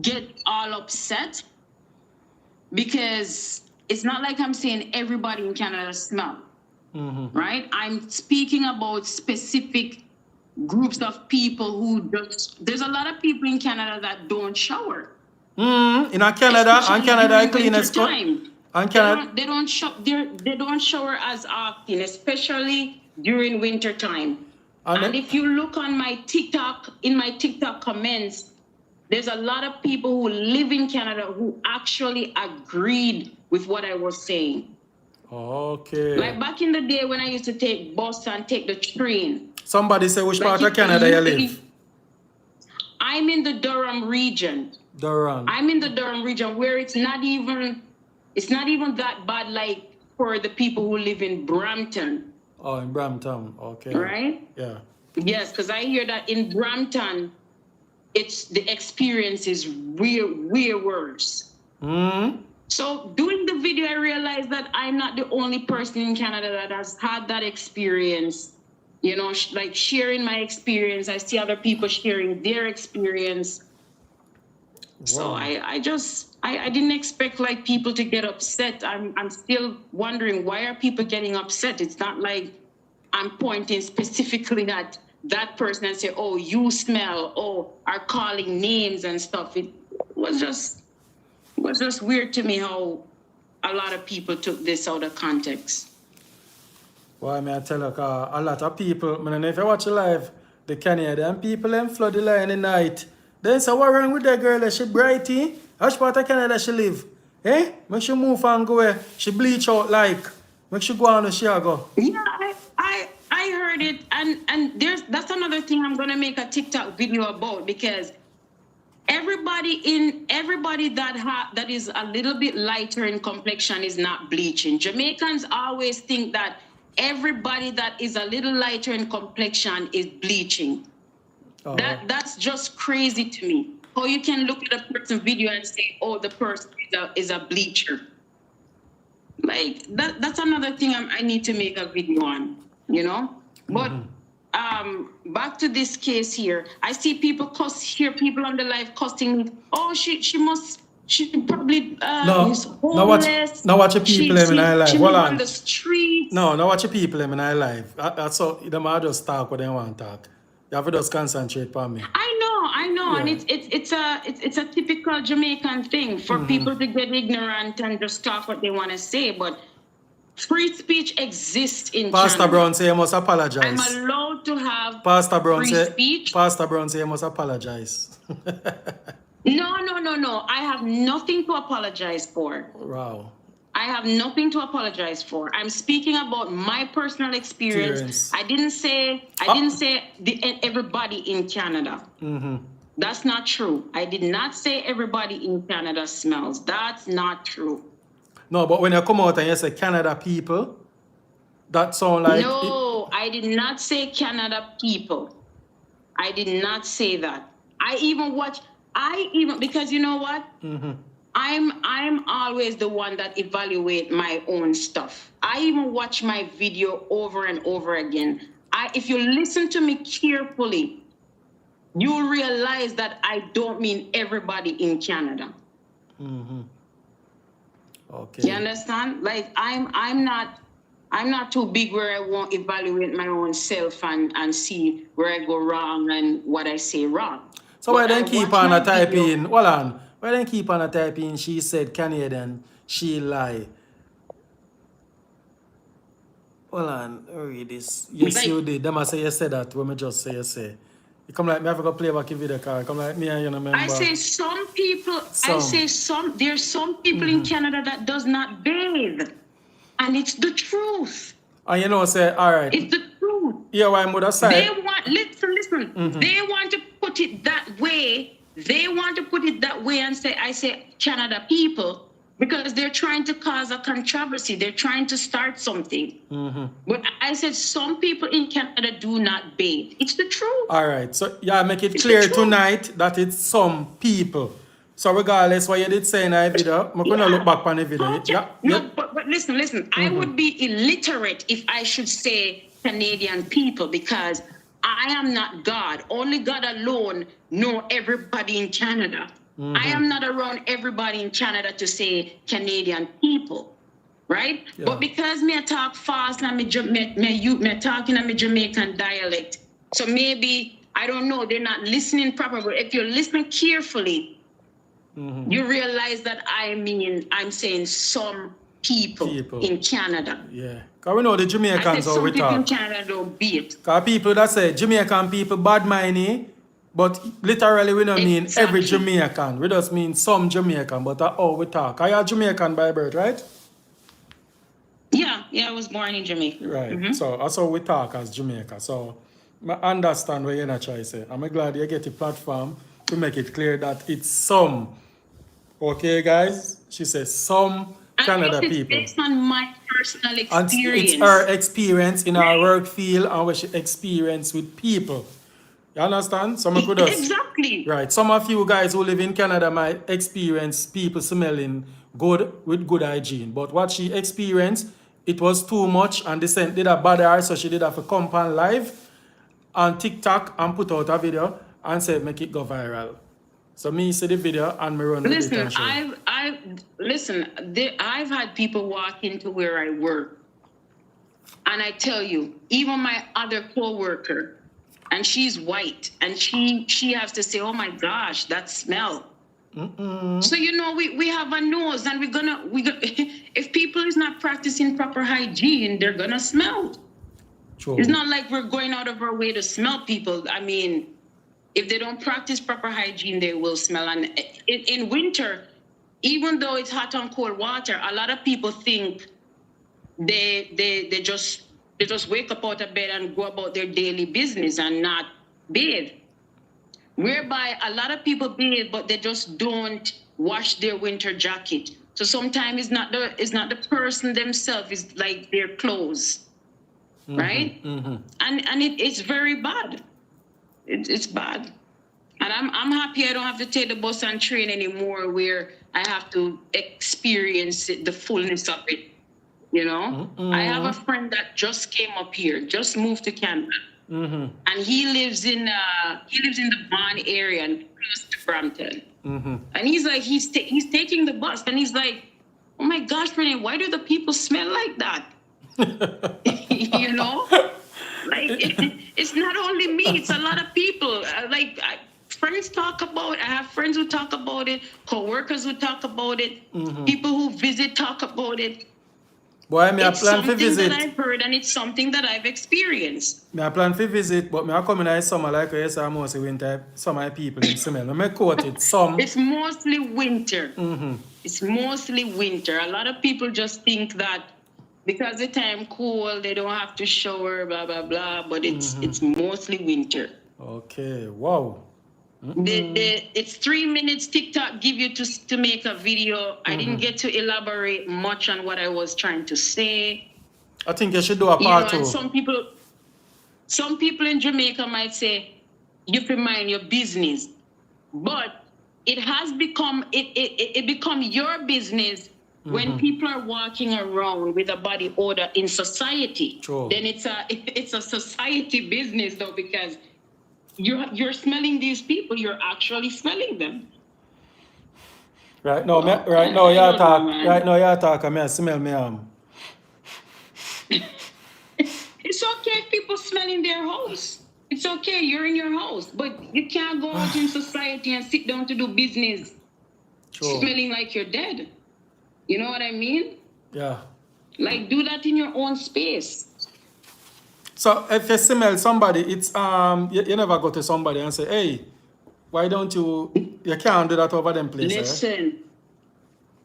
get all upset, because it's not like I'm saying everybody in Canada smell, right? I'm speaking about specific groups of people who just, there's a lot of people in Canada that don't shower. In Canada, and Canada is cleanest time. And Canada, they don't shower as often, especially during winter time. And if you look on my TikTok, in my TikTok comments, there's a lot of people who live in Canada who actually agreed with what I was saying. Okay. Like back in the day when I used to take bus and take the train. Somebody say which part of Canada you live? I'm in the Durham region. Durham. I'm in the Durham region where it's not even that bad like for the people who live in Brampton. Oh, in Brampton. Okay. Right? Yeah. Yes, because I hear that in Brampton, the experience is way worse. So doing the video, I realized that I'm not the only person in Canada that has had that experience. You know, like sharing my experience. I see other people sharing their experience. Wow. So I didn't expect like people to get upset. I'm still wondering, why are people getting upset? It's not like I'm pointing specifically at that person and say, oh, you smell, oh, are calling names and stuff. It was just weird to me how a lot of people took this out of context. Well, I mean, I tell you, a lot of people, I mean, if you watch live, the Canadian people them flood the line in the night. Then say, what wrong with that girl? That she brighty? Which part of Canada she live? Eh? Make she move and go where she bleach out like. Make she go on where she go. Yeah, I heard it, and that's another thing I'm gonna make a TikTok video about, because everybody that is a little bit lighter in complexion is not bleaching. Jamaicans always think that everybody that is a little lighter in complexion is bleaching. Oh. That's just crazy to me. How you can look at a person's video and say, oh, the person is a bleacher. Like that's another thing I need to make a video on, you know? But back to this case here. I see people hear people on the live cussing me. Oh, she probably is homeless. Now watch your people in our live. She live on the streets. No, now watch your people in our live. That's all. Them are just talk what they want to talk. You have to just concentrate on me. I know, yeah. And it's a typical Jamaican thing for people to get ignorant and just talk what they want to say. But free speech exists in Pastor Canada. Brown say you must apologize. I'm allowed to have free speech. Pastor Brown say you must apologize. No. I have nothing to apologize for. Wow. I have nothing to apologize for. I'm speaking about my personal experience. I didn't say everybody in Canada. That's not true. I did not say everybody in Canada smells. That's not true. No, but when you come out and you say Canada people, that sound like... No, I did not say Canada people. I did not say that. Because you know what? I'm always the one that evaluate my own stuff. I even watch my video over and over again. If you listen to me carefully, you'll realize that I don't mean everybody in Canada. Okay. You understand? Like I'm not too big where I won't evaluate my own self and see where I go wrong and what I say wrong. So why then keep on typing? Hold on. Why then keep on typing? She said Canadian. She lie. Hold on, read this. Yes, Like, you did. Them I say you said that. When me just say you say. You come like me have to go play back your video car. Come like me and you know I remember. say some people, Some. there's some people in Canada that does not bathe. And it's the truth. And you know say, alright. It's the truth. Yeah, why mother They side. want, listen, they want to put it that way. They want to put it that way and say, I say Canada people, because they're trying to cause a controversy. They're trying to start something. But I said some people in Canada do not bathe. It's the truth. Alright, so yeah, make it It's clear the truth. tonight that it's some people. So regardless what you did say in that video, I'm gonna look back on the video. Yeah. No, but listen. I would be illiterate if I should say Canadian people, because I am not God. Only God alone know everybody in Canada. I am not around everybody in Canada to say Canadian people, right? Yeah. But because me I talk fast and me talking in my Jamaican dialect, so maybe I don't know, they're not listening properly. But if you're listening carefully, you realize that I'm saying some people in Canada. Yeah. Because we know the I said Jamaicans how some we people in talk. Canada don't beat. Because people that say Jamaican people bad mindy, but literally we don't mean every Exactly. Jamaican. We just mean some Jamaican, but that's how we talk. Are you Jamaican by birth, right? Yeah, I was born in Jamaica. Right. So that's how we talk as Jamaica. So I understand what you're not trying to say. I'm glad you get a platform to make it clear that it's some. Okay, guys? She says some Canada And it's people. based on my personal And experience. it's her experience in our work field and what she experienced with people. You understand? Some could just, Exactly. right. Some of you guys who live in Canada might experience people smelling good with good hygiene. But what she experienced, it was too much and the scent did a bother her, so she did have to come on live on TikTok and put out a video and say make it go viral. So me see the video and me run with it Listen, and show. I've had people walk into where I work, and I tell you, even my other coworker, and she's white, and she has to say, "Oh my gosh, that smell." So you know, we have a nose, and we gonna if people is not practicing proper hygiene, they're gonna smell. True. It's not like we're going out of our way to smell people. I mean, if they don't practice proper hygiene, they will smell. And in winter, even though it's hot and cold water, a lot of people think they just wake up out of bed and go about their daily business and not bathe. Whereby a lot of people bathe, but they just don't wash their winter jacket. So sometimes it's not the person themselves, it's like their clothes, right? And it's very bad. It's bad. And I'm happy I don't have to take the bus and train anymore, where I have to experience the fullness of it. You know, I have a friend that just came up here, just moved to Canada, and he lives in the Vaughan area and close to Brampton. And he's like, he's taking the bus, and he's like, "Oh my gosh, Renee, why do the people smell like that?" You know, like it's not only me; it's a lot of people. Friends talk about. I have friends who talk about it. Co-workers who talk about it. People who visit talk about it. Boy, me It's a plan to something visit. that I've heard, and it's something that I've experienced. Me a plan to visit, but me a come in the summer like you say mostly winter. Some of the people in smell. Me quote it. Some. It's mostly winter. It's mostly winter. A lot of people just think that because the time cool, they don't have to shower, blah blah blah. But it's mostly winter. Okay. Wow. It's 3 minutes TikTok give you to make a video. I didn't get to elaborate much on what I was trying to say. I think you should do a part two. And some people in Jamaica might say, you can mind your business. But it has become it become your business when people are walking around with a body odor in society. True. Then it's a society business though, because you're smelling these people, you're actually smelling them. Right now, you talk, and me smell me It's okay if people smell in their house. It's okay, you're in your house, but you can't go out in society and sit down to do business True. smelling like you're dead. You know what I mean? Yeah. Like, do that in your own space. So if you smell somebody, it's you never go to somebody and say, hey, why don't you can't do that over them places.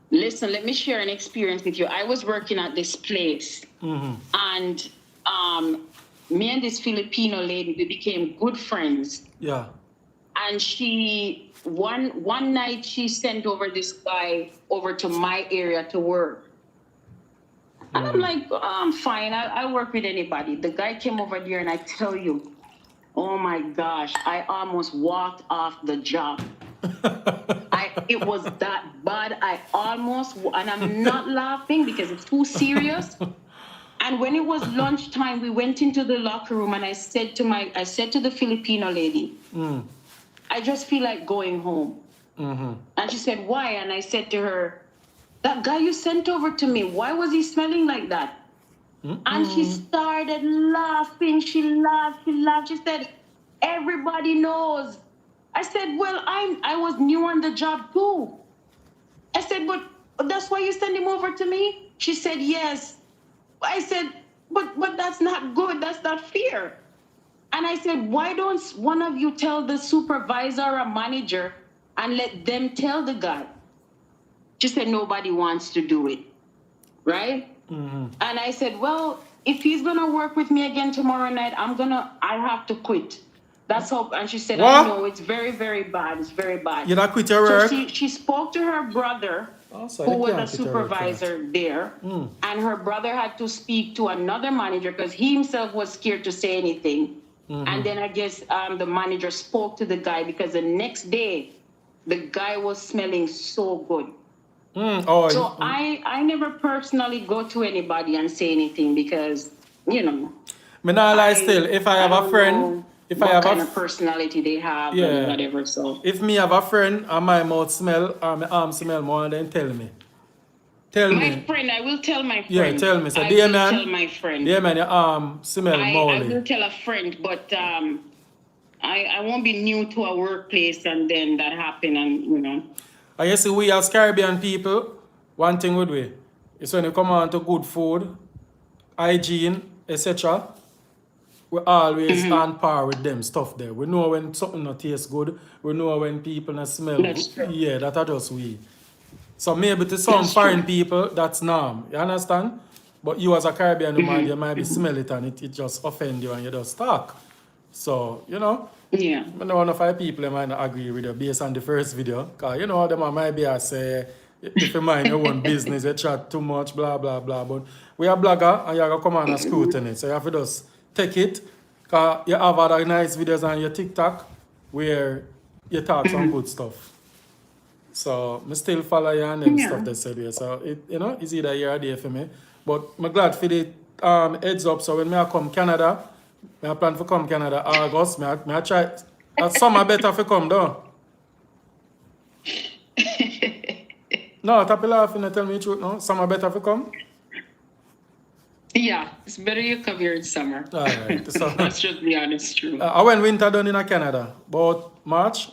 Listen, let me share an experience with you. I was working at this place, and me and this Filipino lady, we became good friends. Yeah. And she one night she sent over this guy over to my area to work. And I'm like, oh, I'm fine. I work with anybody. The guy came over there, and I tell you, oh my gosh, I almost walked off the job. It was that bad. I almost, and I'm not laughing because it's too serious. And when it was lunchtime, we went into the locker room, and I said to the Filipino lady, I just feel like going home. And she said, why? And I said to her, that guy you sent over to me, why was he smelling like that? And she started laughing. She laughed. She said, everybody knows. I said, well, I was new on the job too. I said, but that's why you sent him over to me? She said, yes. I said, but that's not good. That's not fair. And I said, why don't one of you tell the supervisor or manager and let them tell the guy? She said, nobody wants to do it. Right? And I said, well, if he's going to work with me again tomorrow night, I have to quit. That's all. And she said, I know, it's very, very bad. It's very bad. You not quit your work? So she spoke to her brother, who was a supervisor there. And her brother had to speak to another manager because he himself was scared to say anything. And then I guess the manager spoke to the guy because the next day, the guy was smelling so good. So I never personally go to anybody and say anything because, you know. Me not lie still. If I have a friend, if I have what kind of personality they have and whatever, so. If me have a friend and my mouth smell or my arm smell more, then tell me. My friend, I will tell my friend. Yeah, tell me. So, I will tell my friend. Yeah, man, your arm smell more. I will tell a friend, but I won't be new to a workplace and then that happen and, you know. I see we as Caribbean people, one thing would we, is when you come on to good food, hygiene, etc., we always on par with them stuff there. We know when something not tastes good. We know when people not smell good. True. Yeah, that are just we. So maybe to some foreign people, that's norm. You understand? But you as a Caribbean woman, you might be smell it and it just offend you and you just talk. So, you know. Yeah. I know one of our people might not agree with you based on the first video. Because, you know, them might be a say, if you mind your own business, you chat too much, blah, blah, blah. But we are blogger and you have to come on and scrutiny. So you have to just take it. Because you have other nice videos on your TikTok where you talk some good stuff. So I still follow you and them stuff they said here. So, you know, it's either here or there for me. But I'm glad for the heads up. So when I come Canada, I plan to come Canada August. I try. Summer better for come though. No, tap laughing and tell me the truth. No, summer better for come. Yeah, it's better you come here in summer. All right. So, let's just be honest, true. When winter done in Canada? About March?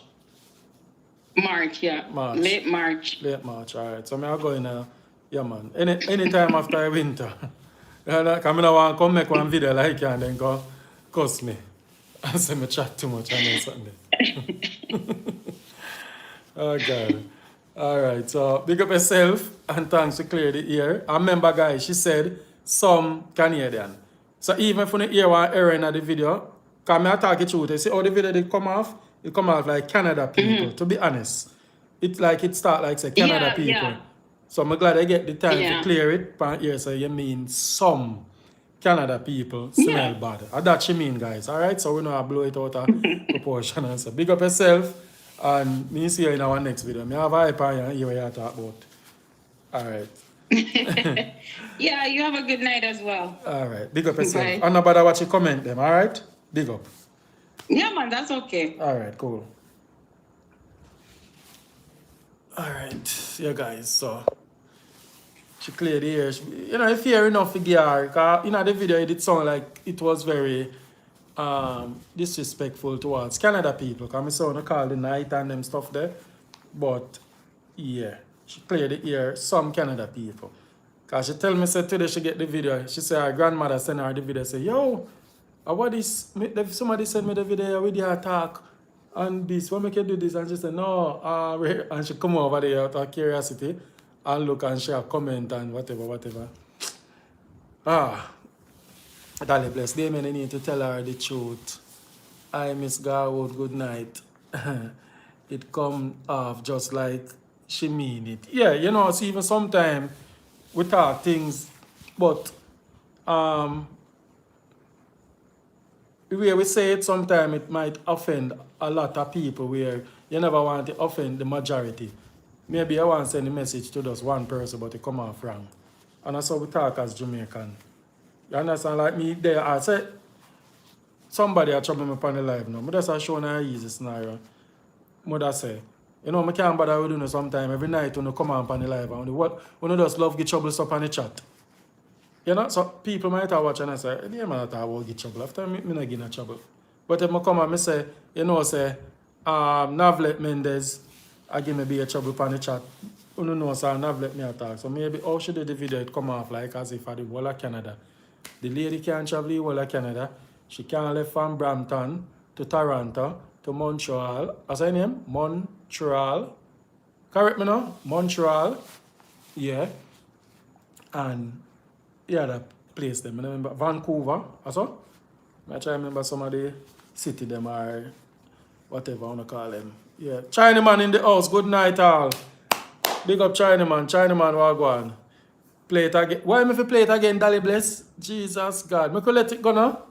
March, yeah. March. Late March. Late March, all right. So I go in, yeah, man. Any time after winter. Because I don't want to come make one video like you and then go cuss me. And say me chat too much and then something. Oh, God. All right. So big up yourself and thanks to clear the ear. I remember, guys, she said some Canadian. So even if you hear one error in the video, because I talk it truth, you see how the video did come off? It come out like Canada people, to be honest. It's like it start like say Canada people. Yeah. So I'm glad I get the time to clear it. But here, so you mean some Canada people smell bad. And that you mean, guys. Alright? So we know I blow it out of proportion. And so big up yourself. And me see you in our next video. I have a hype on you and hear what you talk about. Alright. Yeah, you have a good night as well. Alright. Big up yourself. Bye. And nobody watch you comment them, alright? Big up. Yeah, man, that's okay. Alright, cool. Alright, yeah, guys, so she cleared the air. You know, if fair enough to give her, because, you know, the video, it did sound like it was very disrespectful towards Canada people, because I saw her call the night and them stuff there. But, yeah, she cleared the air some Canada people. Because she tell me, say today she get the video. She say her grandmother send her the video. Say, yo, what is, somebody send me the video with your talk and this, what make you do this? And she said, no, and she come over there out of curiosity and look and share comment and whatever. Dolly bless. They may need to tell her the truth. I Miss Garwood, good night. It come off just like she mean it. Yeah, you know, see, even sometimes we talk things, but the way we say it, sometimes it might offend a lot of people where you never want to offend the majority. Maybe I want to send a message to just one person, but it come off wrong. And that's how we talk as Jamaican. You understand? Like me there, I said, somebody had trouble me upon the live now. But that's showing an easy scenario. Mother say, you know, I can't bother with you sometime. Every night when you come on the live, and when you just love get trouble up on the chat. You know, so people might have watched and I say, yeah, man, I will get trouble. After me not get no trouble. But if I come and I say, you know, say, Navlet Mendez, I give me be a trouble upon the chat. You know, so Navlet me attack. So maybe how she did the video, it come off like as if I the whole of Canada. The lady can't travel the whole of Canada. She can't leave from Brampton to Toronto to Montreal. What's her name? Montreal. Correct me now? Montreal. Yeah. And yeah, that place them. I remember Vancouver. Also, I try to remember some of the city them or whatever I want to call them. Yeah. Chinaman in the house. Good night all. Big up Chinaman. Chinaman wagwan. Play it again. Why am I play it again, Dolly Bless? Jesus God. Me could let it go now.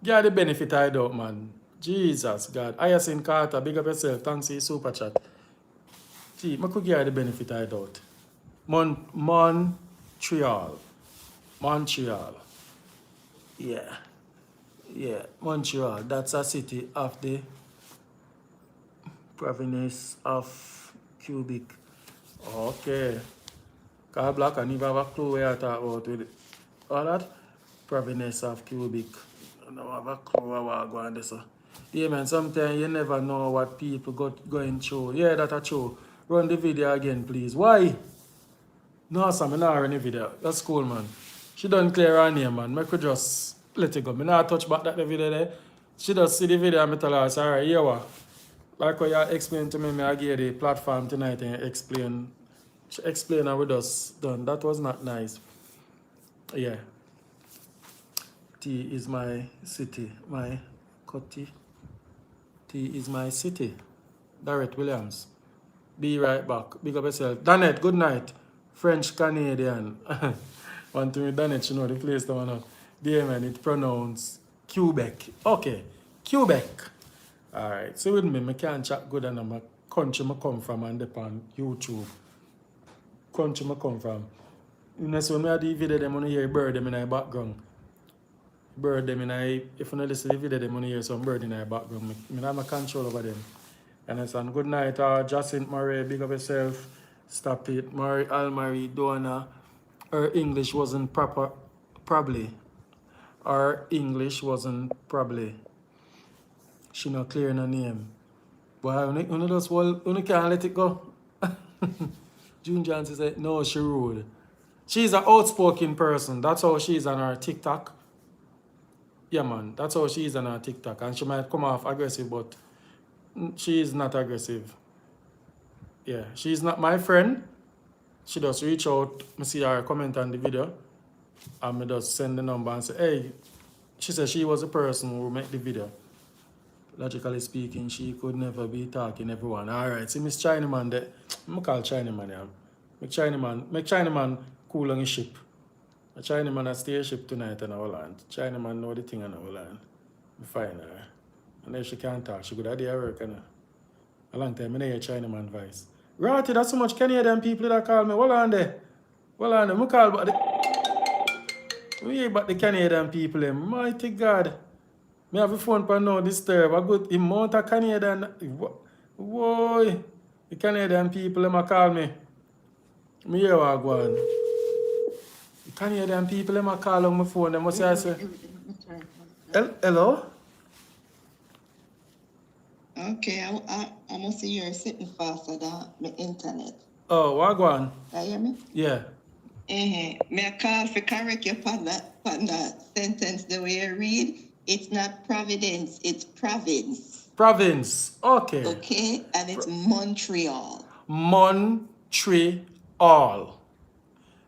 Give the benefit I doubt, man. Jesus God. Hyacinth Carter, big up yourself. Thanks for your super chat. See, I could give the benefit I doubt. Montreal. Yeah. Yeah. Montreal. That's a city of the province of Quebec. Okay. Call Black and even have a clue where I talk about with it. All that? Province of Quebec. I don't have a clue how I go on this. Yeah, man, sometimes you never know what people going through. Yeah, that's true. Run the video again, please. Why? No, Sam, I'm not running the video. That's cool, man. She done clear her name, man. I could just let it go. I'm not touch back that video there. She just see the video and I tell her, all right, here what? Like what you explained to me, I gave the platform tonight and she explained how we just done. That was not nice. Yeah. T is my city. My Cutty. T is my city. Darrett Williams. Be right back. Big up yourself. Danette, good night. French Canadian. Want to me, Danette, you know the place that one. Yeah, man, it's pronounced Quebec. Okay. Quebec. Alright. So with me, I can't chat good and my country I come from and on YouTube. Country I come from. You know, so when I do video, them want to hear bird them in the background. Bird them in the, if you listen to the video, them want to hear some bird in the background. I have my control over them. And it's on good night, Jacinth Murray, big up yourself. Stop it. Almarie Donna. Her English wasn't proper, probably. Her English wasn't probably. She not clear in her name. But when just can't let it go. June Johnson said, no, she rude. She's an outspoken person. That's how she is on her TikTok. Yeah, man. That's how she is on her TikTok. And she might come off aggressive, but she is not aggressive. Yeah, she's not my friend. She just reach out. I see her comment on the video. And I just send the number and say, hey, she said she was the person who made the video. Logically speaking, she could never be talking everyone. Alright, see Miss Chinaman there. I'm call Chinaman, yeah. Make Chinaman cool on his ship. A Chinaman at stay ship tonight in our land. Chinaman know the thing in our land. I find her. And if she can't talk, she could have their work, and a long time I hear Chinaman voice. Rotty, that's so much Canadian people that call me. Hold on there. I call about the Canadian people. Mighty God. I have a phone for no disturb. A good amount of Canadian. Whoa. The Canadian people them call me. Me hear what go on. The Canadian people them call on my phone. They must say, hello? Okay, I must see you're sitting faster than the internet. Oh, what go on? Can you hear me? Yeah. May I call for correct you upon that sentence the way you read? It's not Providence, it's province. Province. Okay. Okay? And it's Montreal. Montreal.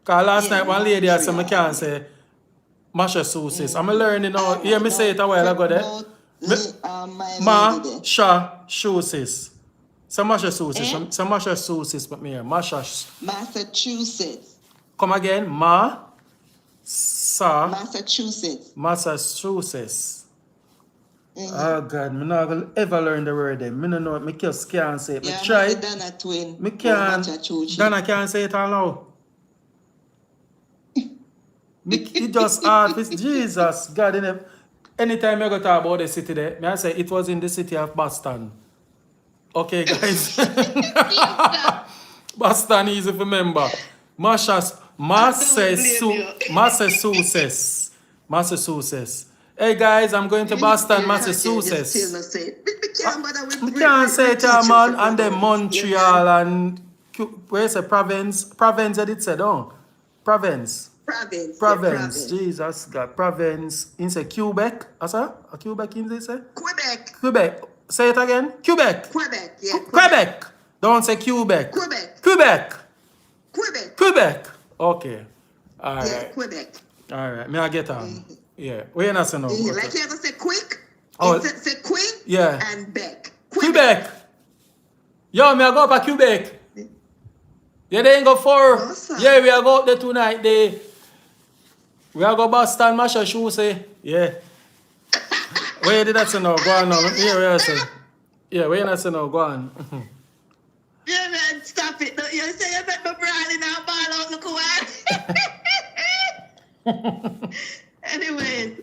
Cause last night one lady asked me can't say Massachusetts. I'm learning now. Hear me say it a while ago there. Massachusetts. Some Massachusetts. Some Massachusetts, but me here. Massachusetts. Come again. Massachusetts. Massachusetts. Oh God, me not gonna ever learn the word then. Me no know it. Me just can't say it. Me try. Dana twin. Me can't. Dana can't say it all now. It just hard. Jesus, God, in it. Anytime I go talk about the city there, I say it was in the city of Boston. Okay, guys. Boston easy to remember. Massachusetts. Hey guys, I'm going to Boston, Massachusetts. I can't say it, man. And then Montreal and where is it? Province. I did say, don't. Province. Jesus God. Province. In say Quebec. Asa? A Quebec in this say? Quebec. Say it again. Quebec. Quebec. Don't say Quebec. Quebec. Okay. All right. Yeah, Quebec. All right. Me I get on. Yeah. Where you not say no? Like you ever say quick? Oh. Say quick. Yeah. And Beck. Quebec. Yo, me I go up to Quebec. Yeah, they ain't go for. No, sir. Yeah, we are go up there tonight. We are go Boston, Massachusetts. Yeah. Where did that say no? Go on now. Yeah, where you say? Yeah, where you not say no? Go on. Yeah, man, stop it. You say you bet my brand in our ball out, look what. Anyways,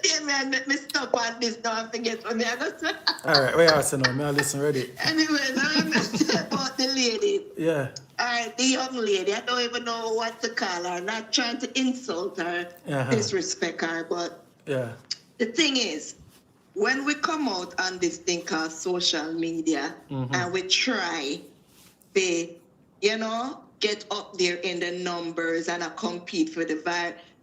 yeah, man, let me stop on this now. I forget what I was saying. All right, where you say no? Me I listen ready. Anyways, I'm going to say about the lady. Yeah. All right, the young lady. I don't even know what to call her. Not trying to insult her, disrespect her, but yeah. The thing is, when we come out on this thing called social media and we try to, get up there in the numbers and compete for the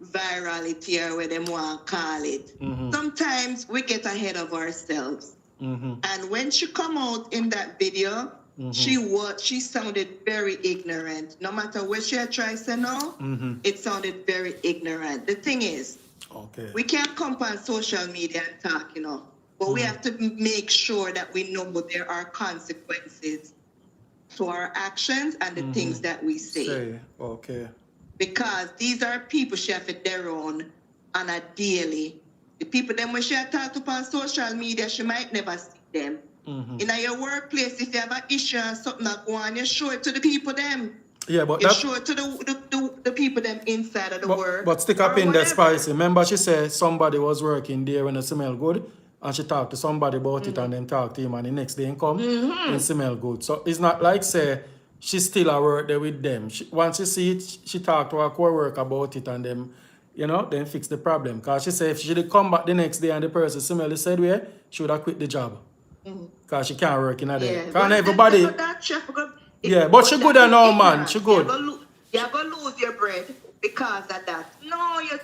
virality or whatever them want to call it, sometimes we get ahead of ourselves. And when she come out in that video, she sounded very ignorant. No matter what she tried to say no, it sounded very ignorant. The thing is, we can't come on social media and talk, but we have to make sure that we know there are consequences to our actions and the things that we say. Okay. Because these are people she have their own on a daily. The people them when she talk to on social media, she might never see them. In your workplace, if you have an issue or something that go on, you show it to the people them. Yeah, but you show it to the people them inside of the work. But stick up in the spicy. Remember she said somebody was working there when it smell good, and she talked to somebody about it and then talked to him, and the next day he come and smell good. So it's not like say she still at work there with them. Once she see it, she talked to her co-worker about it and them, then fix the problem. Because she said if she did come back the next day and the person smell the said way, she would have quit the job. Because she can't work in a day. Can't everybody... Yeah, but she good now, man. She good. You're going to lose your bread because of that. No, you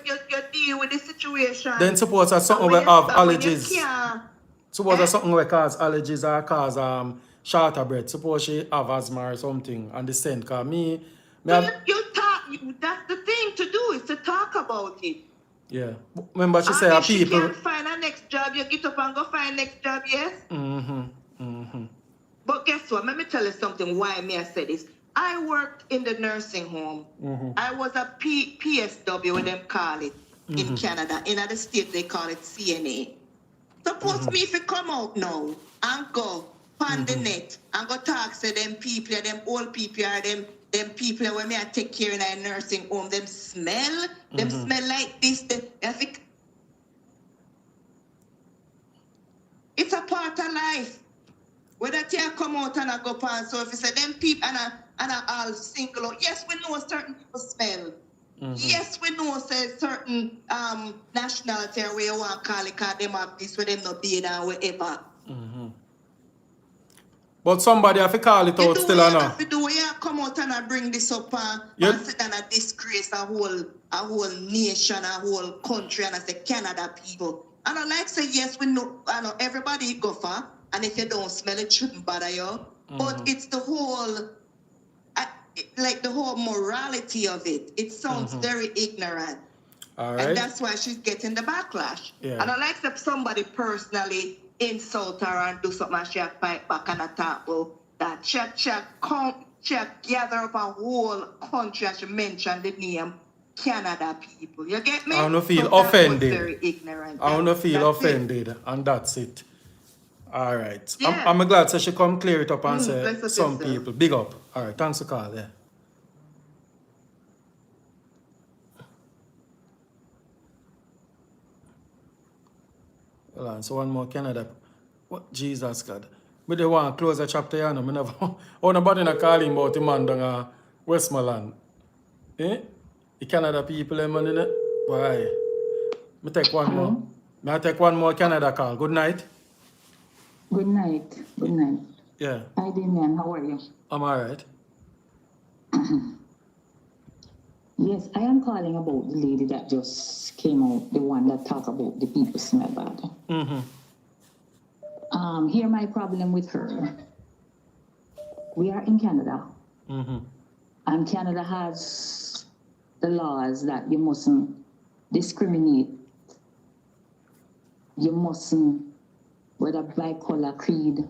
deal with the situation. Then suppose that something will have allergies. Suppose that something will cause allergies or cause shorter breath. Suppose she have asthma or something and the scent. Because that's the thing to do, is to talk about it. Yeah. Remember she said people... If you can't find a next job, you get up and go find next job, yes? But guess what? Let me tell you something why I say this. I worked in the nursing home. I was a PSW, what them call it, in Canada. In other states, they call it CNA. Suppose me if you come out now and go on the net and go talk to them people, them old people, or them people when me I take care in a nursing home, them smell like this. It's a part of life. Whether you come out and I go on, so if you say them people and I all single out, yes, we know certain people smell. Yes, we know say certain nationality or where you want to call it, because them have this, where them no beard and whatever. But somebody have to call it You out do still, what I you know. have to do. You come out and I bring this up Yep. and sit and I disgrace a whole nation, a whole country, and I say Canada people. And I like say yes, we know. I know everybody go for, and if you don't smell it, shouldn't bother you. But it's the whole, like the whole morality of it. It sounds very ignorant. All And right. that's why she's getting the backlash. Yeah. And I like if somebody personally insult her and do something and she fight back and attack well, that she gather up a whole country and she mentioned the name Canada people. You get me? I don't feel So that was offended. very ignorant. I don't feel That's it. offended, and that's it. All right. Yeah. I'm glad that she come clear it up and say bless her some sister. people. Big up. All right. Thanks for calling. Yeah. Hold on. So one more Canada. What? Jesus God. Me they want to close the chapter here. No, me never. Oh, nobody not calling about the man down Westmoreland. Eh? The Canada people, them man, innit? Why? Me take one more. May I take one more Canada call? Good night. Good night. Good night. Yeah. Hi, Damian. How are you? I'm all right. Yes, I am calling about the lady that just came out, the one that talked about the people smell bad. Here my problem with her. We are in Canada, and Canada has the laws that you mustn't discriminate. You mustn't, whether by color, creed,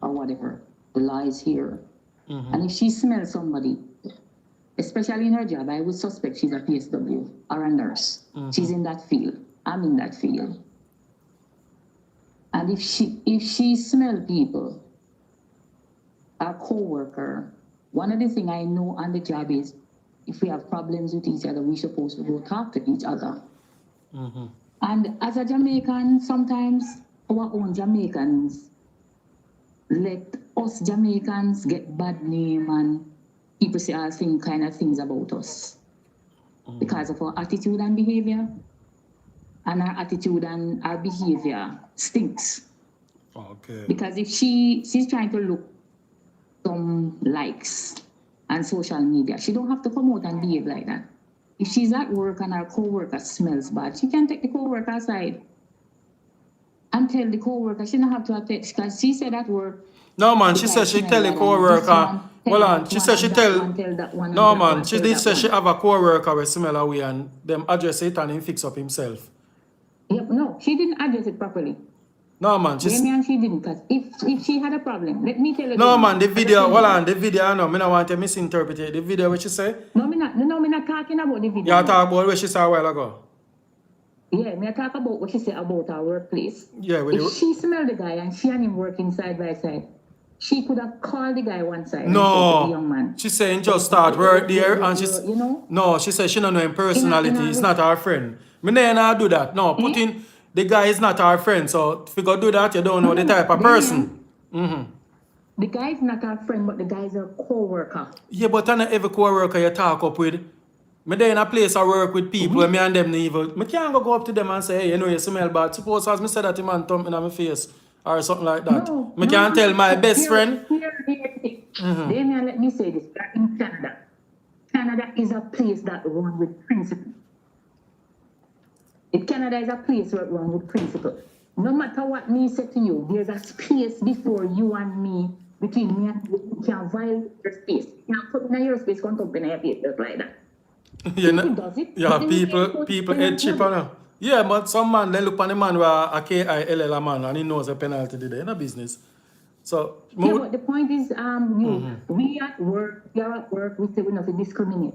or whatever. The law is here. And if she smells somebody, especially in her job, I would suspect she's a PSW or a nurse. She's in that field. I'm in that field. And if she smell people, our co-worker, one of the things I know on the job is if we have problems with each other, we're supposed to go talk to each other. And as a Jamaican, sometimes our own Jamaicans let us Jamaicans get bad name and people say all kind of things about us because of our attitude and behavior. And our attitude and our behavior stinks. Okay. Because if she's trying to look some likes on social media, she don't have to come out and behave like that. If she's at work and her co-worker smells bad, she can take the co-worker aside and tell the co-worker she don't have to attend because she said at work. No man, she said she tell the co-worker. Well on, she said she tell. No man, she did say she have a co-worker with smell away and them address it and him fix up himself. Yep, no, she didn't address it properly. No man, She didn't, because if she had a problem, let me tell you. no man, the video, hold on, the video, no, I don't want to misinterpret it. The video what she say? No, me not talking about the video. You talk about what she said a while ago. Yeah, me talk about what she said about our workplace. Yeah, if she smelled the guy and she and him working side by side, she could have called the guy one side. No, and said to the young man, she saying just start work there and she's, you know? No, she said she don't know him personality, he's not our friend. Me nah do that. No, put in, the guy is not our friend, so if you go do that, you don't know the type of person. The guy is not our friend, but the guy is a co-worker. Yeah, but not every co-worker you talk up with. Me there in a place I work with people where me and them evil. Me can't go up to them and say, hey, you know you smell bad. Suppose as me said that, the man thump in my face or something like that. No, me can't tell my best friend. Damian, let me say this. We're in Canada. Canada is a place that runs with principle. Canada is a place where it runs with principle. No matter what me say to you, there's a space before you and me, between me and you. You can't violate your space. You can't put in your space, come up in your face just like that. You know, does it. yeah, But people head chip on her. Yeah, but some man, they look on the man where a KILL a man and he knows a penalty today in a business. So, yeah, but the point is, we at work, you're at work, we say we not to discriminate.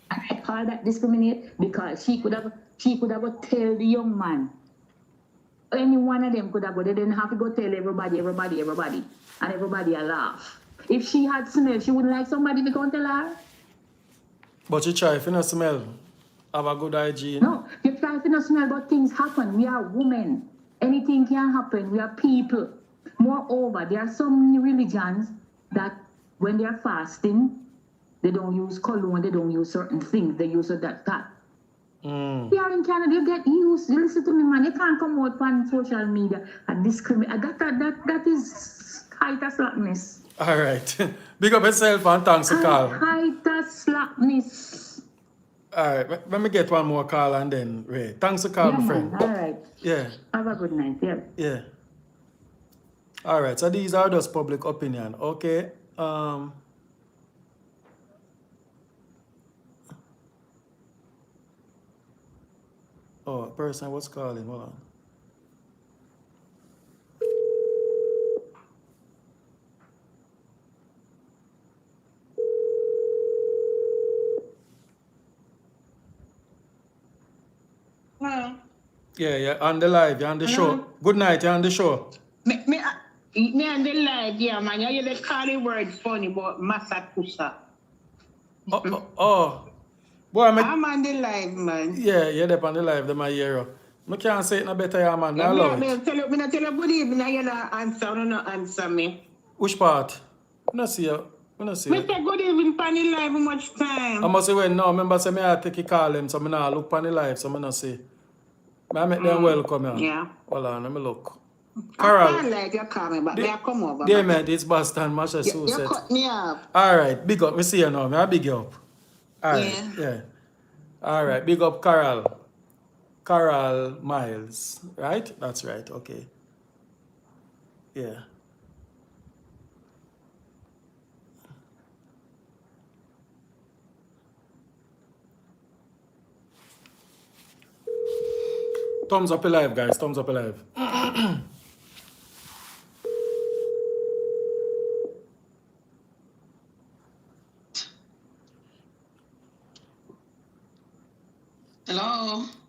And I call that discriminate because she could have tell the young man. Any one of them could have, but they didn't have to go tell everybody, and everybody will laugh. If she had smell, she wouldn't like somebody to go and tell her. but you try if you not smell, have a good hygiene. No, you try to not smell, but things happen. We are women. Anything can happen. We are people. Moreover, there are some religions that when they are fasting, they don't use cologne, they don't use certain things, they use that. We are in Canada, you get used. You listen to me, man. You can't come out on social media and discriminate. That is height of slackness. All right. Big up yourself and thanks for calling. Hide the slackness. All right. Let me get one more call and then Ray. Thanks for calling, Yeah, friend. man. All right. Yeah. Have a good night. Yeah. Yeah. All right. So these are just public opinion. Okay. Oh, person was calling. Hold on. Hello. Yeah, yeah. On the live. You're on the show. Good night. You're on the show. Me on the live, yeah, man. You the call the word funny, but Massachusetts. Oh. Boy, I'm on the live, man. yeah, you're there on the live. Them I hear you. I can't say it no better, yeah, man. I love it. Me tell you good evening, you don't answer, you don't answer me. Which part? I don't see you. I don't see Me you. say good evening on the live, how much time? I must say, well, no, remember, say, me I take a call them, so I not look on the live, so I not see. I make them welcome, yeah. Yeah. Hold on, let me look. I Carol. like you call me, but I come over. Yeah, man, it's Boston, Massachusetts. You cut me off. All right, big up. Me see you now. Me I big you up. All right, yeah. All right, big up Carol. Carol Miles, right? That's right, okay. Yeah. Thumbs up alive, guys. Thumbs up alive.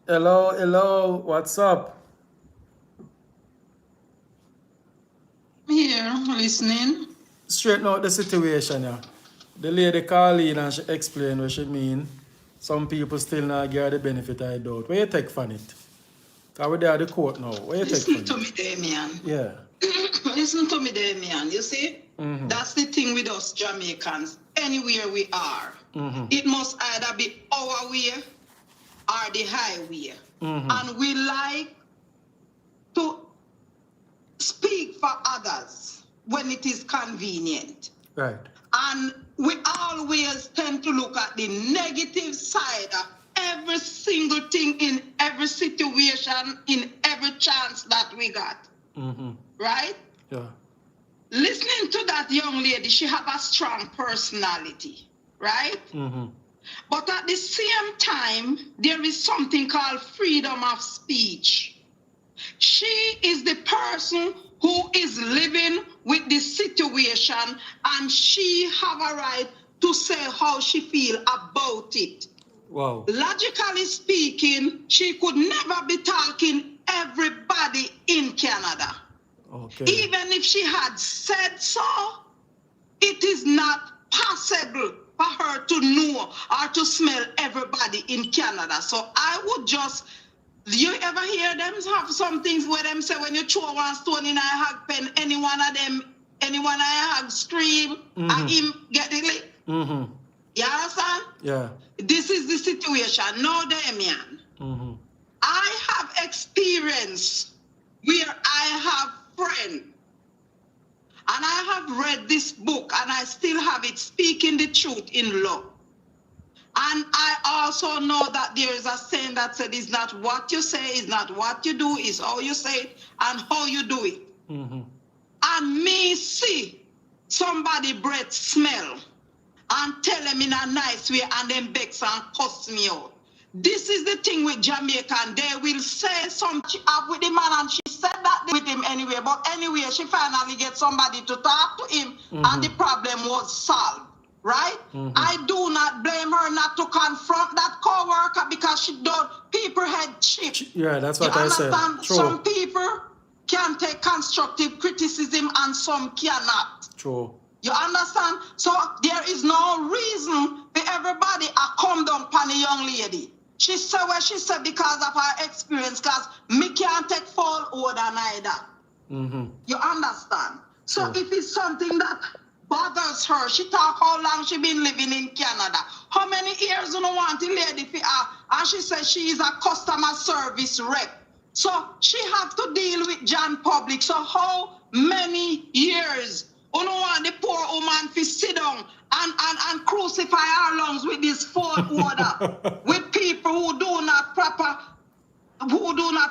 Hello. Hello. What's up? I'm here listening. Straighten out the situation, yeah. The lady called in and she explained what she mean. Some people still not get the benefit of the doubt. Where you take from it? Because we're there at the court now. Where you take from Listen to it? me, Damien. Yeah. Listen to me, Damien. You see? That's the thing with us Jamaicans. Anywhere we are, it must either be our way or the highway. And we like to speak for others when it is convenient. Right. And we always tend to look at the negative side of every single thing in every situation, in every chance that we got. Right? Yeah. Listening to that young lady, she have a strong personality, right? But at the same time, there is something called freedom of speech. She is the person who is living with the situation, and she have a right to say how she feel about it. Wow. Logically speaking, she could never be talking everybody in Canada. Okay. Even if she had said so, it is not possible for her to know or to smell everybody in Canada. So I would just, you ever hear them have some things where them say when you throw one stone in a hog pen, any one of them, anyone I hog scream, and him get the lick? You understand? Yeah. This is the situation. No, Damien. I have experience where I have friends, and I have read this book, and I still have it, Speaking the Truth in Love. And I also know that there is a saying that said, it's not what you say, it's not what you do, it's how you say it and how you do it. And me see somebody breath smell and tell them in a nice way and then begs and cuss me out. This is the thing with Jamaican. They will say something up with the man, and she said that with him anyway. But anyway, she finally gets somebody to talk to him, and the problem was solved. Right? I do not blame her not to confront that co-worker because she don't. People head chip. Yeah, that's what I said. True. Some people can take constructive criticism and some cannot. True. You understand? So there is no reason for everybody to come down upon a young lady. She said what she said because of her experience, because me can't take fall order neither. You understand? So if it's something that bothers her, she talk how long she been living in Canada. How many years you don't want the lady for her? And she says she is a customer service rep. So she have to deal with John Public. So how many years You don't want the poor woman to sit down and crucify our lungs with this fourth order, with people who do not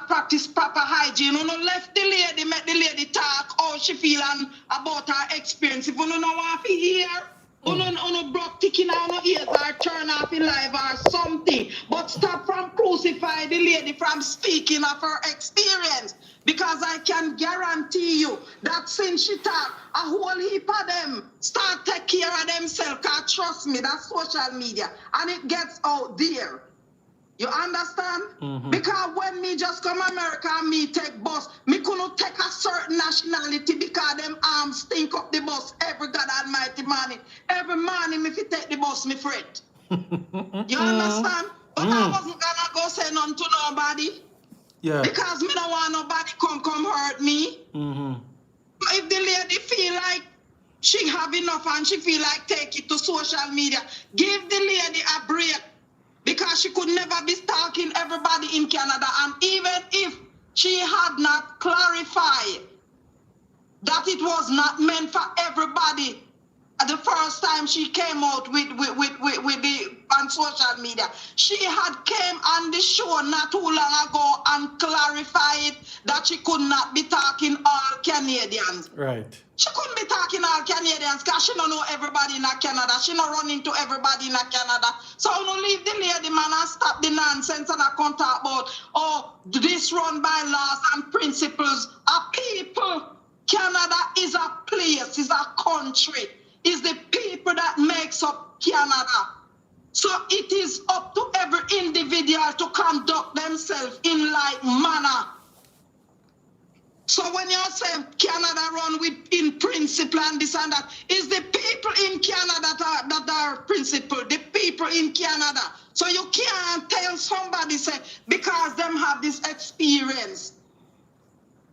practice proper hygiene. You know, left the lady, make the lady talk how she feel and about her experience. If you don't want to hear, you know, broke ticking on your ears or turn off your live or something. But stop from crucifying the lady from speaking of her experience. Because I can guarantee you that since she talk, a whole heap of them start take care of themselves. Because trust me, that's social media. And it gets out there. You understand? Because when me just come America and me take bus, me couldn't take a certain nationality because them arms stink up the bus every God almighty morning. Every morning if you take the bus, me fret. You understand? But I wasn't gonna go say nothing to nobody. Yeah. Because me don't want nobody come hurt me. But if the lady feel like she have enough and she feel like take it to social media, give the lady a break. Because she could never be stalking everybody in Canada. And even if she had not clarified that it was not meant for everybody the first time she came out with the on social media, she had came on the show not too long ago and clarified that she could not be talking all Canadians. Right. She couldn't be talking all Canadians because she don't know everybody in Canada. She not run into everybody in Canada. So you know, leave the lady, man, and stop the nonsense and I can't talk about, oh, this run by laws and principles. A people, Canada is a place, is a country. Is the people that makes up Canada. So it is up to every individual to conduct themselves in like manner. So when you say Canada run in principle and this and that, is the people in Canada that are principle, the people in Canada. So you can't tell somebody, say, because them have this experience,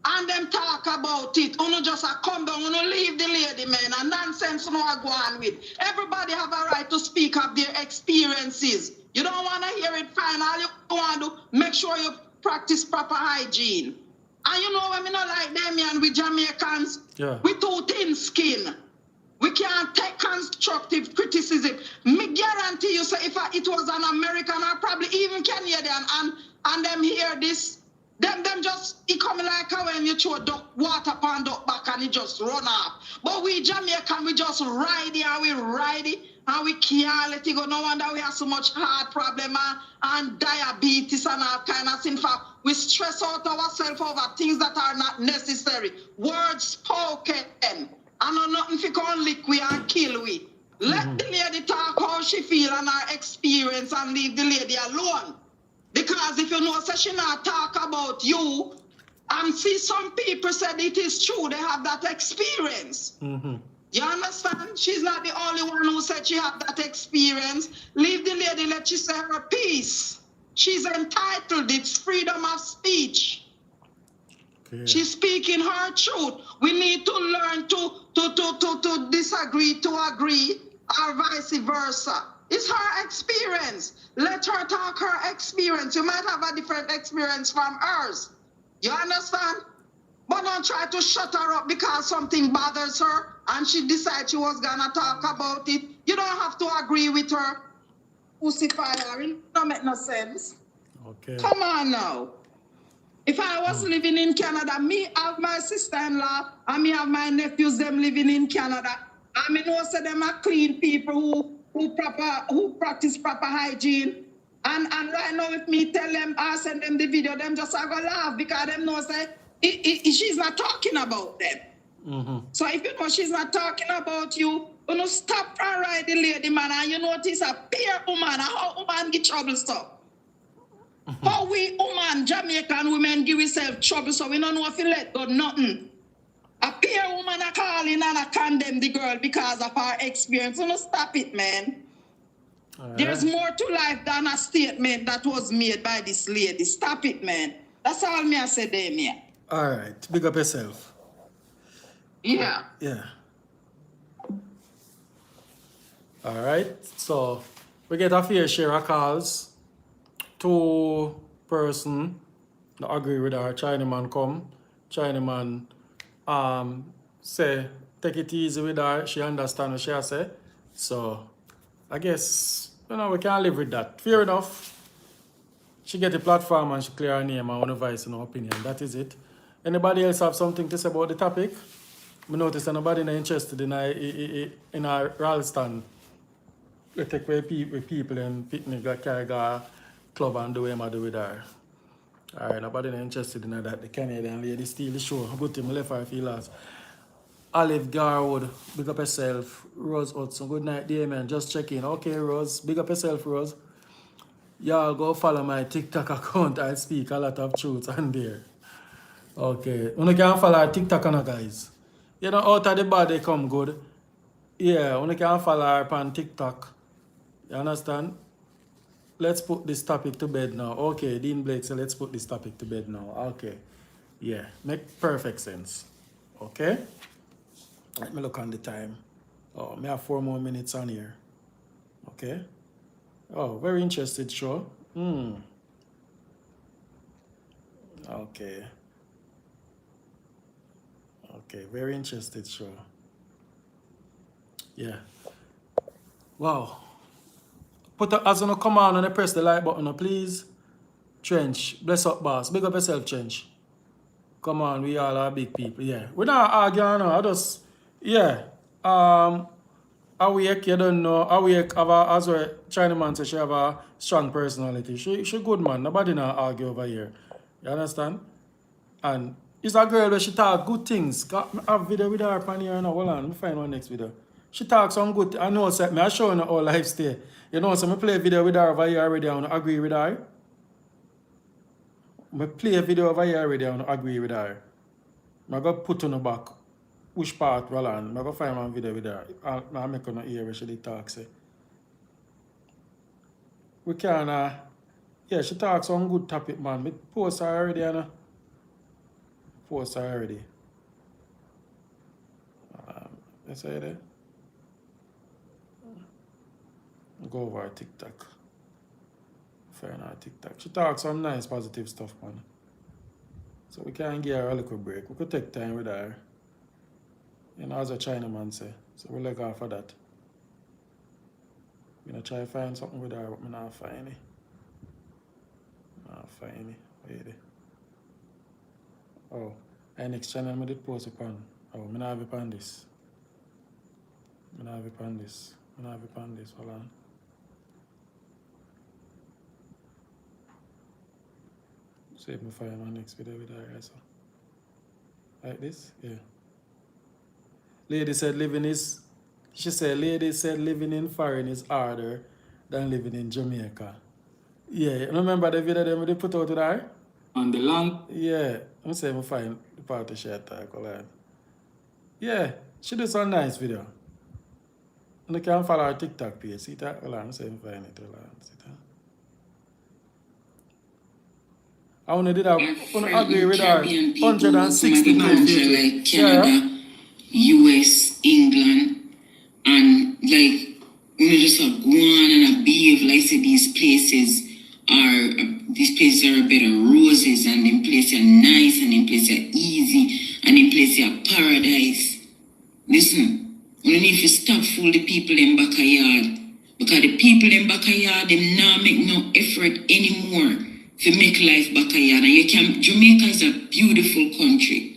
and them talk about it, you just come down, you leave the lady, man, and nonsense you go on with. Everybody have a right to speak of their experiences. You don't want to hear it, fine. All you want to make sure you practice proper hygiene. And you know when we not like them and we Jamaicans, we too thin skin. We can't take constructive criticism. Me guarantee you, say if it was an American or probably even Canadian and them hear this, them just, it coming like when you throw water upon duck back and it just run off. But we Jamaican, we just ride it and we ride it and we can't let it go. No wonder we have so much heart problem and diabetes and all kind of things. We stress out ourselves over things that are not necessary. Words spoken. And nothing for can lick we and kill we. Let the lady talk how she feel and her experience and leave the lady alone. Because if you know, so she not talk about you, and see some people said it is true, they have that experience. You understand? She's not the only one who said she had that experience. Leave the lady, let she say her piece. She's entitled, it's freedom of speech. Okay. She's speaking her truth. We need to learn to disagree, to agree, or vice versa. It's her experience. Let her talk her experience. You might have a different experience from hers. You understand? But don't try to shut her up because something bothers her and she decides she was going to talk about it. You don't have to agree with her. Crucify her. It don't make no sense. Okay. Come on now. If I was living in Canada, me have my sister-in-law and me have my nephews, them living in Canada. I mean, most of them are clean people who practice proper hygiene. And right now, if me tell them, I send them the video, them just are going to laugh because them know that she's not talking about them. So if you know she's not talking about you, you know, stop and ride the lady, man, and you notice a peer woman, how woman get trouble stuff. How we woman, Jamaican women give herself trouble, so we don't know if you let go nothing. A peer woman a calling and a condemn the girl because of her experience. You know, stop it, man. Right. There's more to life than a statement that was made by this lady. Stop it, man. That's all me I say there, man. All right. Big up yourself. Yeah. Yeah. All right. So we get a fair share of calls. 2 person that agree with her. Chinaman come. Chinaman say take it easy with her. She understands what she has say. So I guess, you know, we can't live with that. Fair enough. She get a platform and she clear her name and want to voice her opinion. That is it. Anybody else have something to say about the topic? I notice that nobody is interested in our Ralston. We take away people and picnic like carry go club and do what I do with her. Alright, nobody is interested in that. The Canadian lady steal the show. Good thing I left her feel last. Olive Garwood, big up yourself. Rose Hudson, good night, dear man. Just checking. Okay, Rose, big up yourself, Rose. Y'all go follow my TikTok account. I speak a lot of truth on there. Okay, you can follow our TikTok on guys. You know, out of the body come good. Yeah, you can follow her on TikTok. You understand? Let's put this topic to bed now. Okay, Dean Blake said let's put this topic to bed now. Okay. Yeah, make perfect sense. Okay? Let me look on the time. Oh, I have 4 more minutes on here. Okay? Oh, very interested show. Okay. Okay, very interested show. Yeah. Wow. Put a, as you come on and press the like button, please. Trench, bless up, boss. Big up yourself, Trench. Come on, we all are big people. Yeah. We're not arguing, no. I just, yeah. Awake, you don't know. Awake have a, as well, Chinaman says she have a strong personality. She good, man. Nobody not argue over here. You understand? And it's a girl where she talk good things. Got a video with her on here now. Hold on, let me find one next video. She talks some good. I know, so I show her all life stay. You know, so I play a video with her over here already. I want to agree with her. I play a video over here already. I want to agree with her. I go put on the back. Which part, Roland? I go find one video with her. I make her hear where she talk. Say. We can, yeah, she talks on good topic, man. Me post her already, you know. Post her already. Let's say that. Go over her TikTok. Find her TikTok. She talks some nice positive stuff, man. So we can give her a little break. We could take time with her. You know, as a Chinaman say. So we'll look out for that. I'm gonna try to find something with her, but I'm not find it. Not find it. Wait. Oh, and next channel I did post upon. Oh, I'm not have it on this. I'm not have it on this. I'm not have it on this. Hold on. See if I find my next video with her also. Like this? Yeah. Lady said living is, she said, lady said living in foreign is harder than living in Jamaica. Yeah, remember the video that they put out with her? On the long? Yeah, I'm saying I find the part of she talk. Yeah, she did some nice video. And you can follow her TikTok page. See that? Hold on, I'm saying I find it. Hold on, see that? I want to do that. I want to agree with her. 160 like Canada, US, England, and like we just have go on and a behave like say these places are better roses and them places are nice and them places are easy and them places are paradise. Listen, we need to stop fool the people in backyard because the people in backyard them now make no effort anymore to make life backyard. And you can Jamaica is a beautiful country.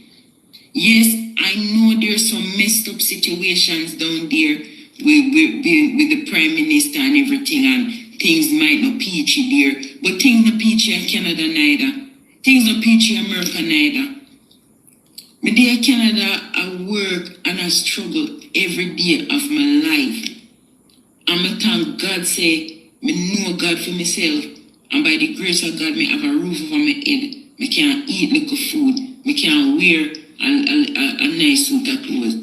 Yes, I know there's some messed up situations down there with the Prime Minister and everything, and things might not peachy there, but things not peachy in Canada neither. Things not peachy in America neither. Me there in Canada, I work and I struggle every day of my life. And I thank God say, me know God for myself, and by the grace of God, me have a roof over my head. Me can eat little food. Me can wear a nice suit of clothes.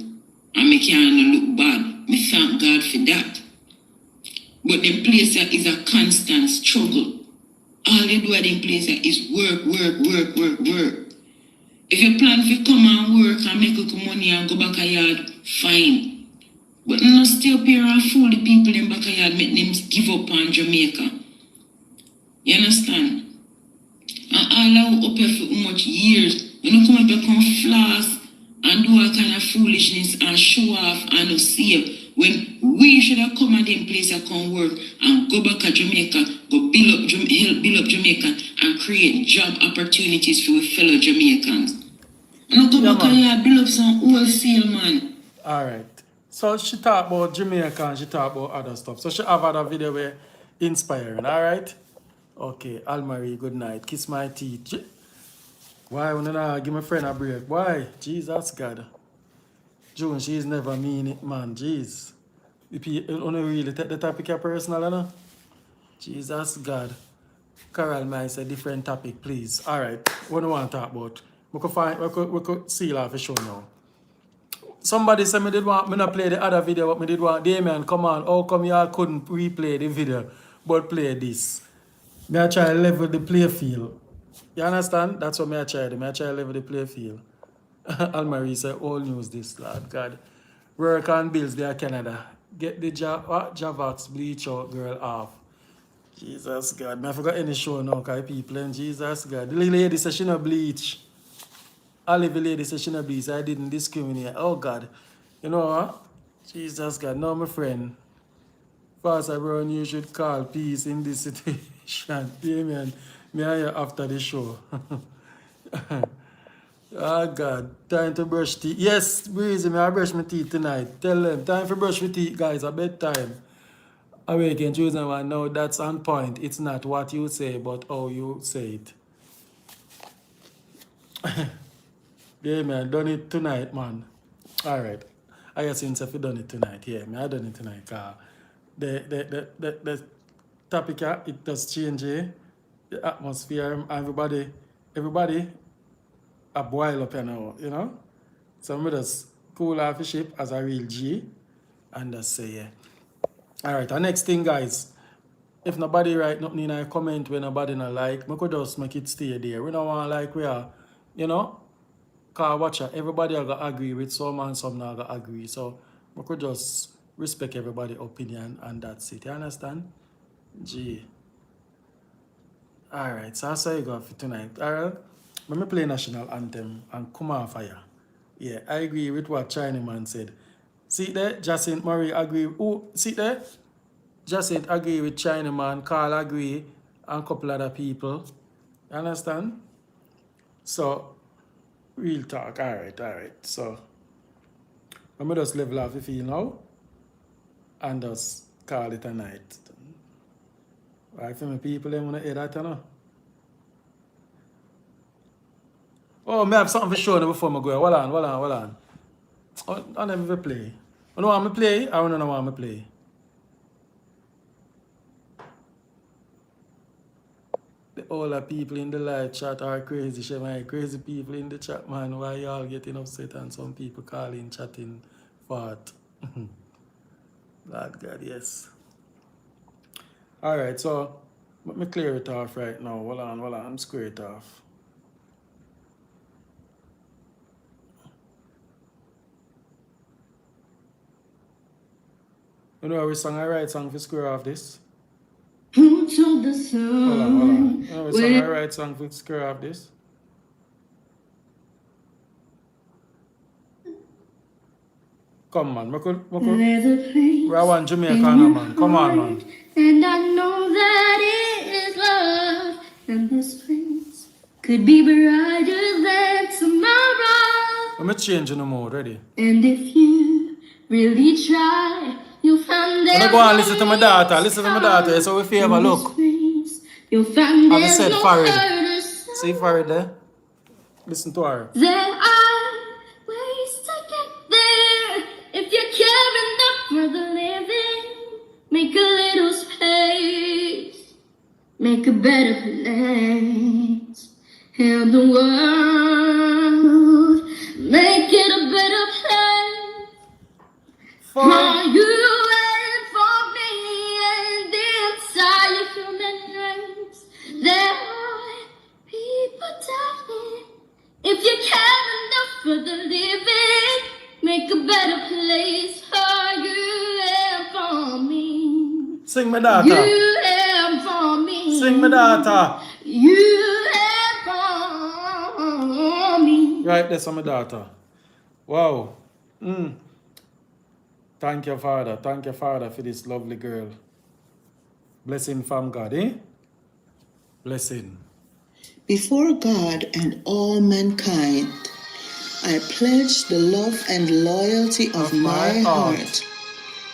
And me can't look bad. Me thank God for that. But the place is a constant struggle. All you do at the place is work. If you plan to come and work and make little money and go back a yard, fine. But no still pay and fool the people in back a yard, make them give up on Jamaica. You understand? And all I up here for much years. You know, come up here, come floss and do all kind of foolishness and show off and no save when we should have come at them place and come work and go back to Jamaica, go build up help build up Jamaica and create job opportunities for our fellow Jamaicans. And go back and build up some wholesale, man. Alright. So she talk about Jamaica and she talk about other stuff. So she have other video where inspiring, alright? Okay, Almarie, good night. Kiss my teeth. Why when I give my friend a break? Why? Jesus God. June, she's never mean it, man. Jeez. If you only really take the topic of personal, you know? Jesus God. Carol, may I say different topic, please. Alright, what do you want to talk about? We could seal off the show now. Somebody said me did want me not play the other video, but me did want Damien, come on, how come y'all couldn't replay the video, but play this? Me I try to level the play field. You understand? That's what me I try to do. Me I try to level the play field. Almarie said, all news this, Lord God. Work on bills there, Canada. Get the Javax bleach out girl off. Jesus God. I forgot any show now, because people and Jesus God. The lady said she no bleach. All the lady said she no bleach. I didn't discriminate. Oh God. You know what? Jesus God. No, my friend. Pastor Brown, you should call peace in this situation. Amen. Me and you after the show. Oh God, time to brush teeth. Yes, Breezy, I brush my teeth tonight. Tell them, time for brush my teeth, guys, at bedtime. Awaken, choosing one. No, that's on point. It's not what you say, but how you say it. Yeah, man, done it tonight, man. All right. I guess since if you done it tonight, yeah, man, I done it tonight. The topic, it does change, the atmosphere, everybody a boil up now, you know? So I'm just cool off the ship as a real G and just say, yeah. Alright, the next thing, guys. If nobody write nothing in a comment when nobody not like, we could just make it stay there. We don't want like we are, you know? Cause watch out, everybody are gonna agree with some and some not gonna agree. So we could just respect everybody's opinion and that's it. You understand? G. Alright, so that's how you go for tonight. Alright? Let me play national anthem and come on fire. Yeah, I agree with what Chinaman said. See there, Jacinth Murray agree. Oh, see there? Jacinth agree with Chinaman, Carl agree, and a couple other people. You understand? So, real talk. Alright. So, let me just level off the field now and just call it a night. Right, for my people, they want to hear that, you know? Oh, I have something to show you before I go. Hold on. Oh, I never play. You know what I'm play? I don't know what I'm play. The older people in the live chat are crazy. Crazy people in the chat, man. Why y'all getting upset and some people calling, chatting, fart. Lord God, yes. Alright, so let me clear it off right now. Hold on. I'm square it off. You know which song I write song for square off this? Who told the sun? Hold on. You know which song I write song for square off this? Come man, we're one Jamaican man. Come on, man. And I know that it is love, and this place could be brighter than tomorrow. Let me change in the mode, ready? And if you really try, you'll find I'm there's go and listen to my daughter. So if you ever look, you'll find have I there's said no Farid? hurt or See Farid there? Listen to her. there are ways to get there. If you care enough for the living, make a little space, make a better place in the world, make it a better place for you and for me and the entire human race. There are people dying. If you care enough for the living, make a better place for you and for me. Sing my daughter. You and for me. Sing my daughter. You and for me. Right, that's my daughter. Wow. Thank you, Father. Thank you, Father, for this lovely girl. Blessing from God, eh? Blessing. Before God and all mankind, I pledge the love and loyalty of my heart,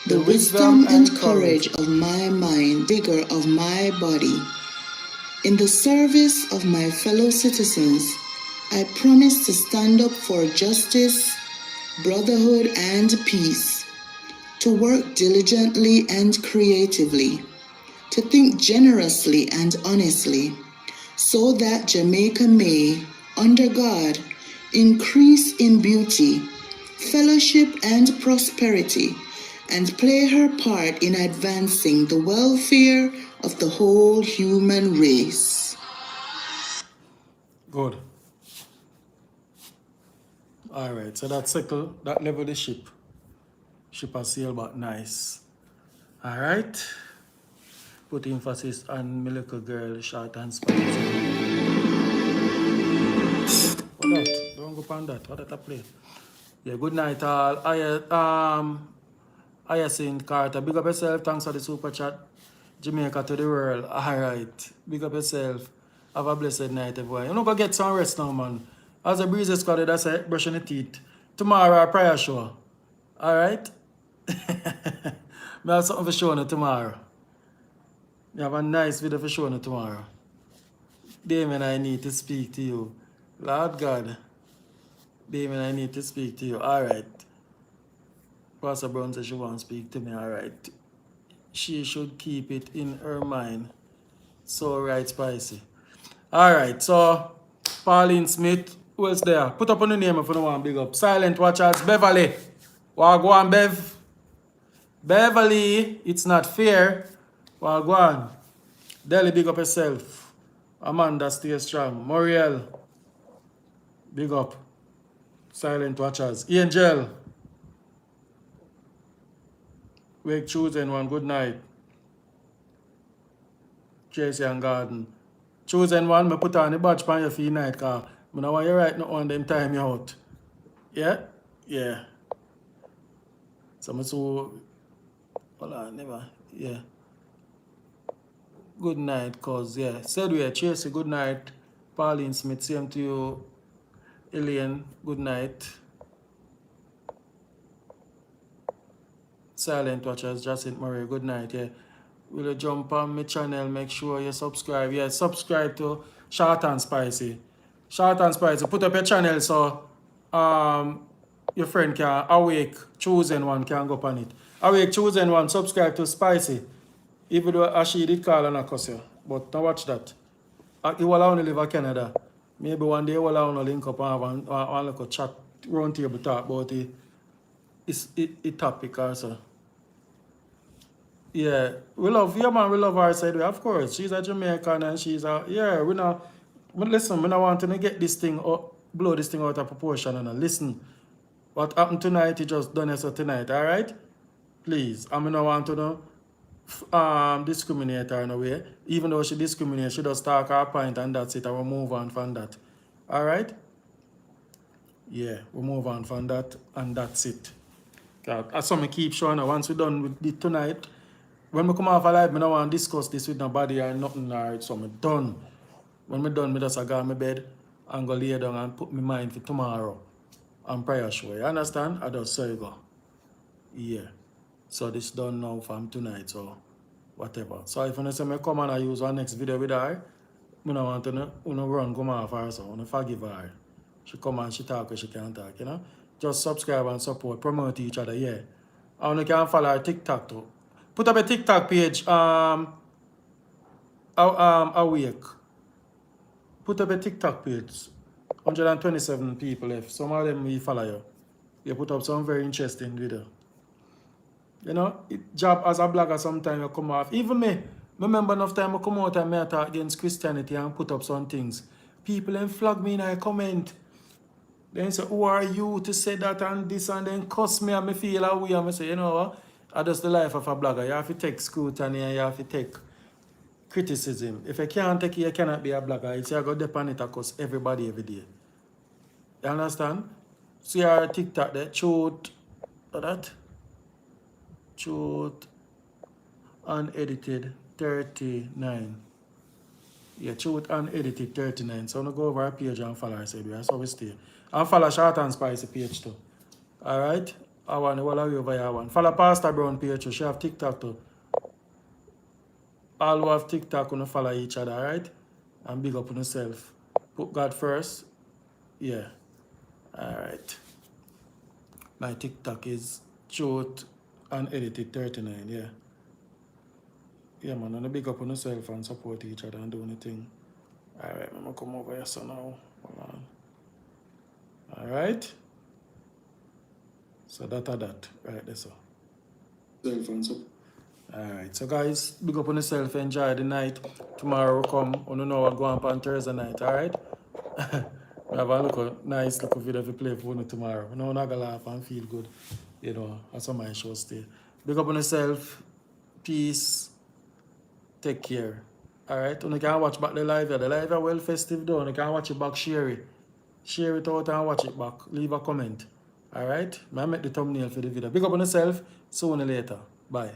the wisdom and courage of my mind, vigor of my body. In the service of my fellow citizens, I promise to stand up for justice, brotherhood, and peace, to work diligently and creatively, to think generously and honestly, so that Jamaica may, under God, increase in beauty, fellowship, and prosperity, and play her part in advancing the welfare of the whole human race. Good. All right, so that circle, that level the ship. Ship a sail but nice. All right. Put emphasis on my little girl, short and spicy. What that? Don't go on that. What that I play? Yeah, good night all. Hyacinth Carter, big up yourself. Thanks for the super chat. Jamaica to the world. All right. Big up yourself. Have a blessed night, everyone. You know, go get some rest now, man. As the breeze is called, that's it. Brushing the teeth. Tomorrow, our prayer show. All right? I have something for showing you tomorrow. You have a nice video for showing you tomorrow. Damien, I need to speak to you. Lord God. Damien, I need to speak to you. All right. Pastor Brown says she wants to speak to me. All right. She should keep it in her mind. So right, spicy. All right. So, Pauline Smith, who else there? Put up on the name if you don't want to big up. Silent Watchers, Beverly. Wagwan, Bev. Beverly, it's not fair. Wagwan. Deli, big up yourself. Amanda, stay strong. Moriel, big up. Silent Watchers. Angel. Wake choosing one. Good night. Tracy and Garden. Choosing one, me put on the badge on your feet night because I don't want you right now on them time you out. Yeah? Yeah. So I so hold on, never. Yeah. Good night, cause yeah. Said we are Tracy, good night. Pauline Smith, same to you. Elaine, good night. Silent Watchers, Jacinth Murray, good night, yeah. Will you jump on my channel, make sure you subscribe. Yeah, subscribe to Short and Spicy. Short and Spicy, put up your channel so your friend can awake, choosing one can go on it. Awake, choosing one, subscribe to Spicy. Even though she did call and cuss you. But now watch that. You will only live in Canada. Maybe one day you will only link up and have a little chat round table talk about it. It's topic also. Yeah, we love our side. Of course, she's a Jamaican and she's a listen, we don't want to get this thing or blow this thing out of proportion and listen. What happened tonight, you just done it so tonight, alright? Please. I don't want to discriminate her in a way. Even though she discriminates, she just talk her point and that's it. I will move on from that. Alright? Yeah, we'll move on from that and that's it. As some keep showing her, once we're done with it tonight, when we come off alive, I don't want to discuss this with nobody or nothing, or so I'm done. When I'm done, I just go to my bed and go lay down and put my mind for tomorrow and prayer show. You understand? I just say go. Yeah. So this done now from tonight, so whatever. So if you say I come and I use our next video with her, I don't want to run come off her, so I forgive her. She come and she talk or she can't talk, you know? Just subscribe and support, promote each other, yeah. And you can follow her TikTok too. Put up a TikTok page, awake. Put up a TikTok page. 127 people left. Some of them will follow you. You put up some very interesting video. You know, it job as a blogger sometimes you come off. Even me remember enough time I come out and I talk against Christianity and put up some things. People then flag me in a comment. Then say, who are you to say that and this, and then cuss me and me feel away and I say, you know what? That's the life of a blogger. You have to take scrutiny and you have to take criticism. If you can't take it, you cannot be a blogger. It's you go depend it across everybody every day. You understand? see our TikTok there, Truth, that? Truth Unedited 39. Yeah, Truth Unedited 39. So I'm going to go over our page and follow her, said we. That's how we stay. And follow Short and Spicy page too. Alright? I want to follow you over here one. Follow Pastor Brown page too. She have TikTok too. All who have TikTok gonna follow each other, alright? And big up on yourself. Put God first. Yeah. Alright. My TikTok is Truth Unedited 39, yeah. Yeah, man, and big up on yourself and support each other and do anything. Alright, I'm gonna come over here so now. Hold on. Alright. So that. Right there, so. Self and support. Alright, so guys, big up on yourself, enjoy the night. Tomorrow will come, I don't know what going on Thursday night, alright? We have a nice little video to play for you tomorrow. You know, I'm not gonna laugh and feel good. You know, that's how my show stay. Big up on yourself, peace, take care. Alright, you can watch back the live here. The live are well festive though. You can watch it back, share it. Share it out and watch it back. Leave a comment. Alright? I make the thumbnail for the video. Big up on yourself, sooner or later. Bye.